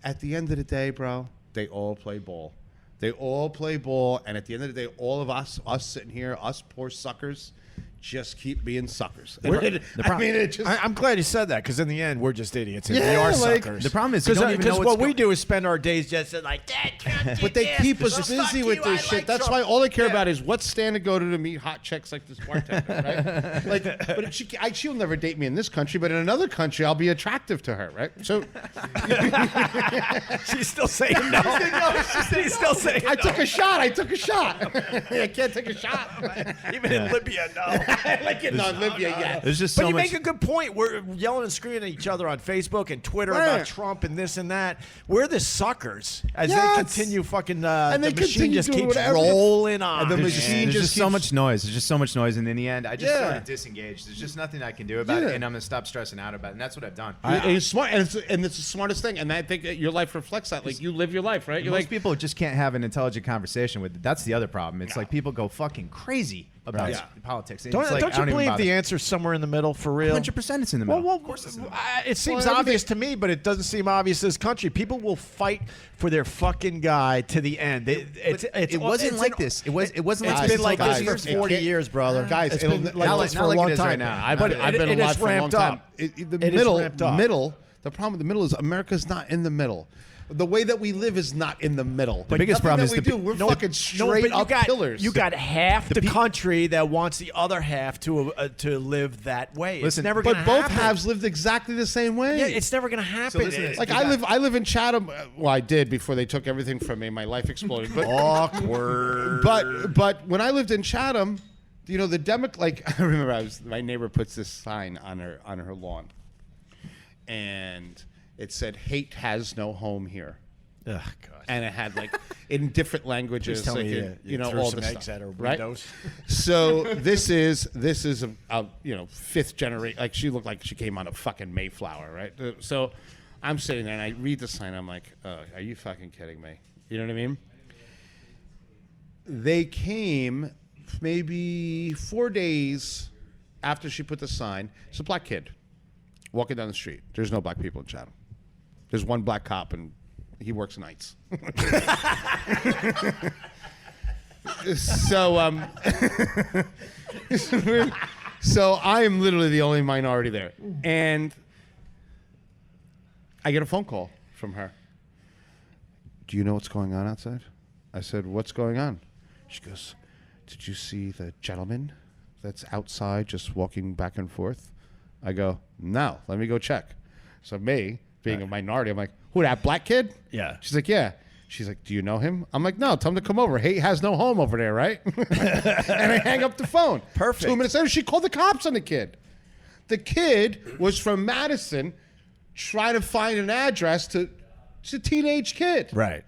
at the end of the day, bro, they all play ball. They all play ball, and at the end of the day, all of us sitting here, us poor suckers, just keep being suckers. I'm glad you said that, because in the end, we're just idiots. And we Yeah, are like, suckers. the problem is you don't even know because what's what we do is spend our days just like, Dad, Trump did But they this. keep us Well, busy fuck with you, this I shit. like That's Trump. why all they care Yeah. about is what stand to go to meet hot chicks like this bartender, right? But she'll never date me in this country, but in another country, I'll be attractive to her, right? So She's still saying no. She's still saying I no. took a shot. I can't take a shot. Even in Libya, no. Like in Libya, yeah. There's just But so you much. make a good point. We're yelling and screaming at each other on Facebook and Twitter Right. about Trump and this and that. We're the suckers as Yes. they continue fucking. And The they machine continue just doing keeps whatever. rolling on. And the There's machine just just so keeps- much noise. There's just so much noise, and in the end, I just Yeah. started disengaged. There's just nothing I can do about Yeah. it, and I'm gonna stop stressing out about it. And that's what I've done. And it's smart, and it's the smartest thing. And I think that your life reflects that. Like you live your life, right? You're Most like people just can't have an intelligent conversation with it. That's the other problem. It's like people go fucking crazy about Right. politics. And Don't, it's like, don't I you even believe bother. the answer's somewhere in the middle for real? 100% it's in the middle. Well, Of course it's in the middle. it seems Well, obvious to me, but it doesn't seem obvious to this country. People will fight for their fucking guy to the end. It wasn't like this. It wasn't It's like been this like until this for 5 years ago. 40 years, brother. Guys, it's it'll- been now like this not for a like it long is right time. now. I've But been it alive is for a long ramped time. up. The It is ramped up. middle. The problem with the middle is America's not in the middle. The way that we live is not in the middle. The biggest problem is we the- do. We're No, fucking straight but up killers. You got half the country that wants the other half to live that way. Listen, it's never but going to both happen. halves lived exactly the same way. Yeah, it's never going to happen. listen to this. like I live in Chatham. Well, I did before they took everything from me. My life exploded. But Awkward. but when I lived in Chatham, like I remember my neighbor puts this sign on her lawn, and it said "Hate has no home here." Ugh, God. And it had like in different languages, Please tell like me you threw all some the eggs stuff, at her right? windows. So this is a fifth generation. Like she looked like she came on a fucking Mayflower, right? So I'm sitting there and I read the sign. I'm like, are you fucking kidding me? You know what I mean? They came maybe 4 days after she put the sign. It's a black kid walking down the street. There's no black people in Chatham. There's one black cop and he works nights. So so I am literally the only minority there. And I get a phone call from her. Do you know what's going on outside? I said, what's going on? She goes, did you see the gentleman that's outside just walking back and forth? I go, no, let me go check. So me, being a minority, I'm like, who, that black kid? Yeah. She's like, yeah. She's like, do you know him? I'm like, no, tell him to come over. Hate has no home over there, right? And I hang up the phone. Perfect. 2 minutes later, she called the cops on the kid. The kid was from Madison trying to find an address to... She's a teenage kid. Right.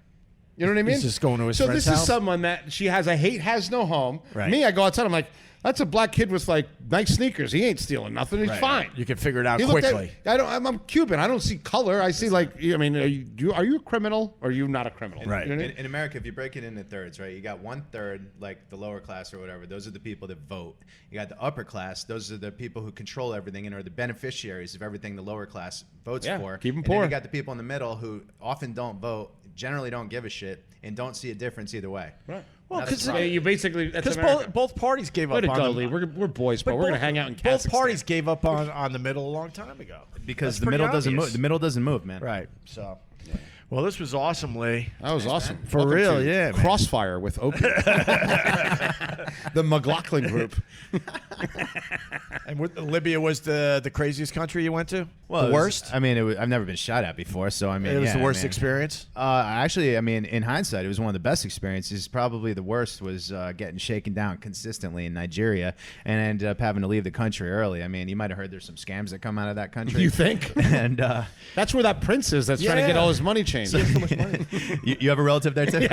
You know what I mean? He's just going to his so friend's this house? is someone that she has a hate has no home. Right. Me, I go outside. I'm like, that's a black kid with like nice sneakers. He ain't stealing nothing. He's fine. You can figure it out He looked quickly. I'm Cuban. I don't see color. I see like. I mean, are you a criminal or are you not a criminal? Right. You know what I mean? In America, if you break it into thirds, right, you got 1/3, like the lower class or whatever. Those are the people that vote. You got the upper class. Those are the people who control everything and are the beneficiaries of everything the lower class votes Yeah, for. keep 'em and poor. Then you got the people in the middle who often don't vote, generally don't give a shit, and don't see a difference either way. Right. Well, That's because the problem. You basically that's because America. both parties gave Let up it go, on Lee. the, We're boys, but we're gonna hang out in both Kazakhstan. parties gave up on the middle a long time ago. Because That's the middle pretty doesn't obvious. move. The middle doesn't move, man. Right. So, well, this was awesome, Lee. That was awesome. For Welcome real, to yeah, man. Crossfire with Opie. The McLaughlin group. And Libya was the craziest country you went to? Well, the it was- worst? I mean, I've never been shot at before, so I mean, It was yeah, the worst I mean, experience? Actually, I mean, in hindsight, it was one of the best experiences. Probably the worst was getting shaken down consistently in Nigeria, and I ended up having to leave the country early. I mean, you might have heard there's some scams that come out of that country. You think? And That's where that prince is that's trying to get Yeah. all his money changed. change. So much money. You have a relative there too?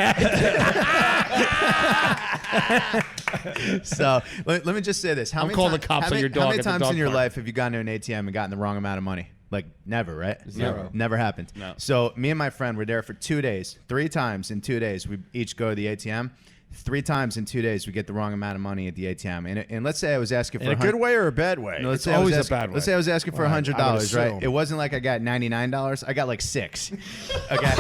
So let me just say this. I'm calling the cops on your dog How many at the times dog in your park. life have you gone to an ATM and gotten the wrong amount of money? Like never, right? Zero. Never happened. No. So me and my friend were there for 2 days. 3 times in 2 days, we each go to the ATM. 3 times in 2 days, we get the wrong amount of money at the ATM. And let's say I was asking for In a good way or a bad way? No, let's It's say I was always a asking- bad way. Let's say I was asking for Well, I would $100, right? assume. It wasn't like I got $99. I got like 6. Okay.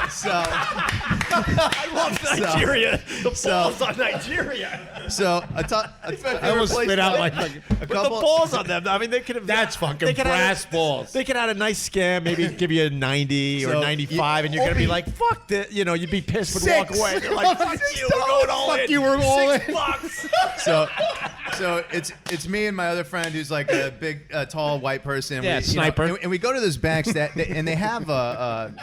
So I love Nigeria. The balls on Nigeria. so I almost spit out like a With the couple. balls on them. I mean, they could have. that's fucking they could have- brass balls. They could have had a nice scam, maybe give you a 90 or So, 95, and you're gonna be like, "Fuck this," you know, you'd be pissed, would walk away. They're like, "Fuck you, we're going all in." you, we're all in. $6. So it's me and my other friend who's like a big, tall white person. Yeah, you know, sniper. and we go to those banks and they have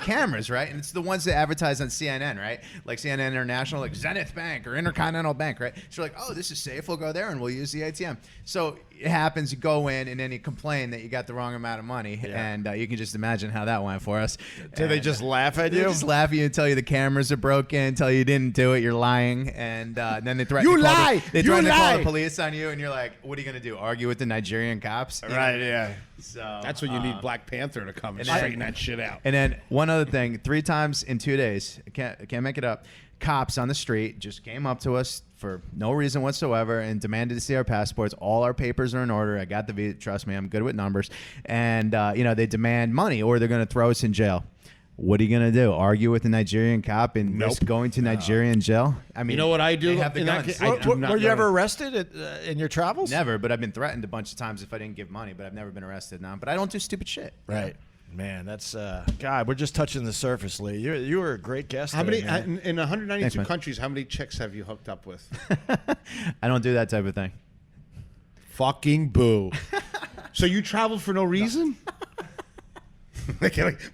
cameras, right? And it's the ones that advertise on CNN, right? Like CNN International, like Zenith Bank or Intercontinental Bank, right? So you're like, oh, this is safe. We'll go there and we'll use the ATM. So it happens, you go in and then you complain that you got the wrong amount of money, and you can just imagine how that went for us. Do they And, just laugh at They you? just laugh at you and tell you the cameras are broken, tell you you didn't do it, you're lying, and then they threaten You to call lie! They You threaten to call lie! the police on you, and you're like, what are you gonna do? Argue with the Nigerian cops? You know? Right, yeah. So That's when you need Black Panther to come and and straighten that shit out. And then one other thing, 3 times in 2 days, I can't make it up. Cops on the street just came up to us for no reason whatsoever and demanded to see our passports. All our papers are in order. I got the visa. Trust me, I'm good with numbers. And they demand money or they're going to throw us in jail. What are you going to do? Argue with the Nigerian cop and risk going to Nigerian jail? I mean, You know what I do? They have the in that guns. case? I do Were not you go- ever arrested in your travels? Never, but I've been threatened a bunch of times if I didn't give money, but I've never been arrested now. But I don't do stupid shit. Right. Man, that's God. We're just touching the surface, Lee. You were a great guest. How many today, man. in 192 Thanks, man. countries? How many chicks have you hooked up with? I don't do that type of thing. Fucking boo. So you traveled for no reason?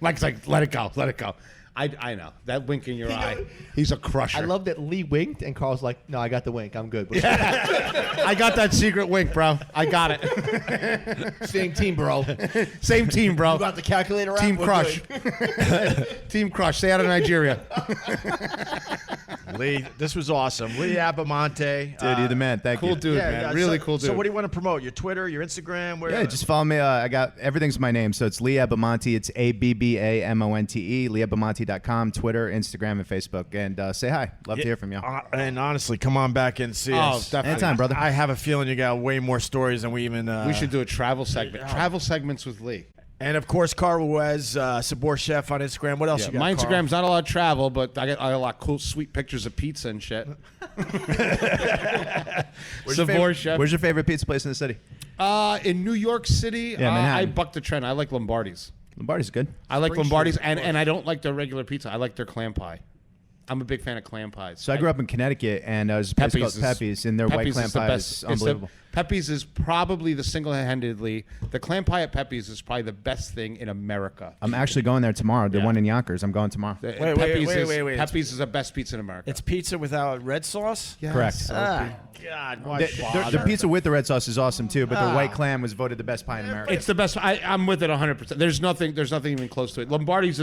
Mike's like, let it go, let it go. I know that wink in your eye. He's a crusher. I love that Lee winked and Carl's like, no, I got the wink. I'm good. I got that secret wink, bro. I got it. Same team, bro. Same team, bro. You got the calculator out? Team We're crush. good. Team crush. Stay out of Nigeria. Lee, this was awesome. Lee Abbamonte. Dude, you're the man. Thank Cool you. dude, man. Really cool dude. So what do you want to promote? Your Twitter, your Instagram? Where? Yeah, just follow me. I got everything's my name, so it's Lee Abbamonte. It's Abbamonte. LeeAbbamonte.com, Twitter, Instagram, and Facebook. And say hi. Love to hear from you. And honestly, come on back and see us. definitely. Anytime, brother. I have a feeling you got way more stories than we even. We should do a travel segment. Travel segments with Lee. And of course, Carl Ruiz, Sabor Chef on Instagram. What else you got? My Carl? Instagram's not a lot of travel, but I got a lot of cool, sweet pictures of pizza and shit. Sabor Chef. Where's your favorite pizza place in the city? In New York City, Yeah, I Manhattan. bucked the trend. I like Lombardi's. Lombardi's good. I like Lombardi's, and I don't like their regular pizza. I like their clam pie. I'm a big fan of clam pies. So I grew up in Connecticut, and there's a place called Pepe's, and their white Pepe's clam is the pie best. is unbelievable. Pepe's is probably the single-handedly the clam pie at Pepe's is probably the best thing in America. I'm actually going there tomorrow. The Yeah. one in Yonkers. I'm going tomorrow. wait. Pepe's is the best pizza in America. It's pizza without red sauce? Correct. God, why The pizza with the red sauce is awesome too, but the Ah. white clam was voted the best pie in America. It's the best. I'm with it 100%. There's nothing even close to it. Lombardi's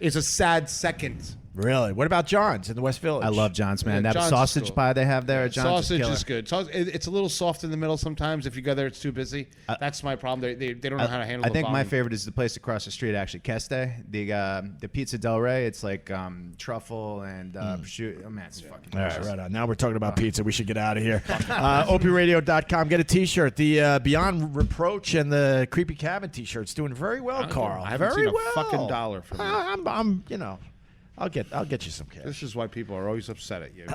is a sad second. Really? What about John's in the West Village? I love John's, man. Yeah, that John's is sausage cool. pie they have there at John's Sausage killer. is good. It's a little soft in the middle sometimes. If you go there, it's too busy. That's my problem. They don't know how to handle I the think my volume. favorite is the place across the street, actually, Keste. The Pizza Del Rey. It's like truffle and prosciutto. Oh man, it's fucking All right, delicious. right on. Now we're talking about pizza. We should get out of here. OpieRadio.com. Get a T-shirt. The Beyond Reproach and the Creepy Cabin T-shirt's doing very well, Carl. I haven't very seen a well. fucking dollar from you. I'm I'll get you some cash. This is why people are always upset at you.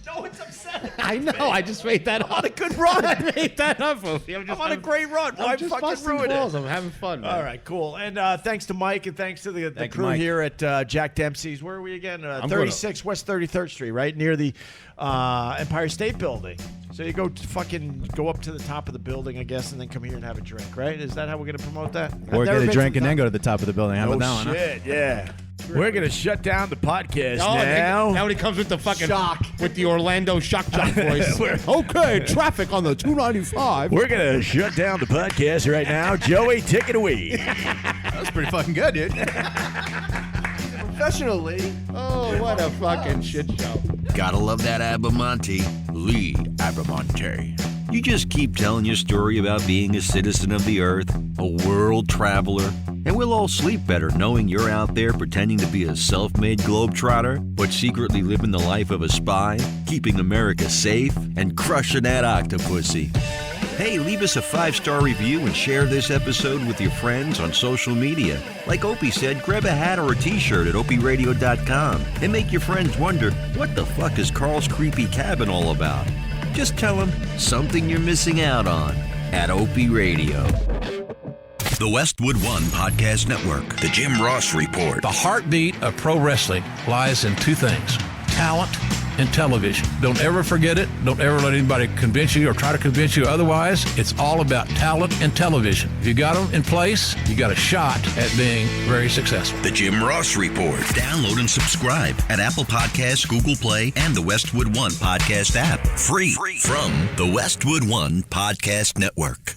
No one's upset. I know. I just made that up. On a good run. I made that up. I'm I'm on a great run. Why I'm just fucking busting ruin balls. it? I'm having fun. Man. All right, cool. And thanks to Mike and thanks to the Thank you, crew Mike. here at Jack Dempsey's. Where are we again? going 36 West 33rd Street, right near the Empire State Building. So you go up to the top of the building, I guess, and then come here and have a drink, right? Is that how we're going to promote that? Or I've never get a been drink to and the then go to the top of the building. How top. about that Oh, one? Huh? shit, yeah. We're going to shut down the podcast Oh, now. now he comes with the fucking Shock. with the Orlando shock jock voice. Okay, traffic on the 295. We're going to shut down the podcast right now. Joey, take it away. That was pretty fucking good, dude. Professionally. Oh, what a fucking shit show. Gotta love that Abbamonte. Lee Abbamonte. You just keep telling your story about being a citizen of the earth, a world traveler, and we'll all sleep better knowing you're out there pretending to be a self-made globetrotter, but secretly living the life of a spy, keeping America safe, and crushing that octopussy. Hey, leave us a 5-star review and share this episode with your friends on social media. Like Opie said, grab a hat or a t-shirt at OpieRadio.com and make your friends wonder, what the fuck is Carl's creepy cabin all about? Just tell them something you're missing out on at Opie Radio. The Westwood One Podcast Network. The Jim Ross Report. The heartbeat of pro wrestling lies in two things: talent and television. Don't ever forget it. Don't ever let anybody convince you or try to convince you otherwise. It's all about talent and television. If you got them in place, you got a shot at being very successful. The Jim Ross Report. Download and subscribe at Apple Podcasts, Google Play, and the Westwood One Podcast app. Free from the Westwood One Podcast Network.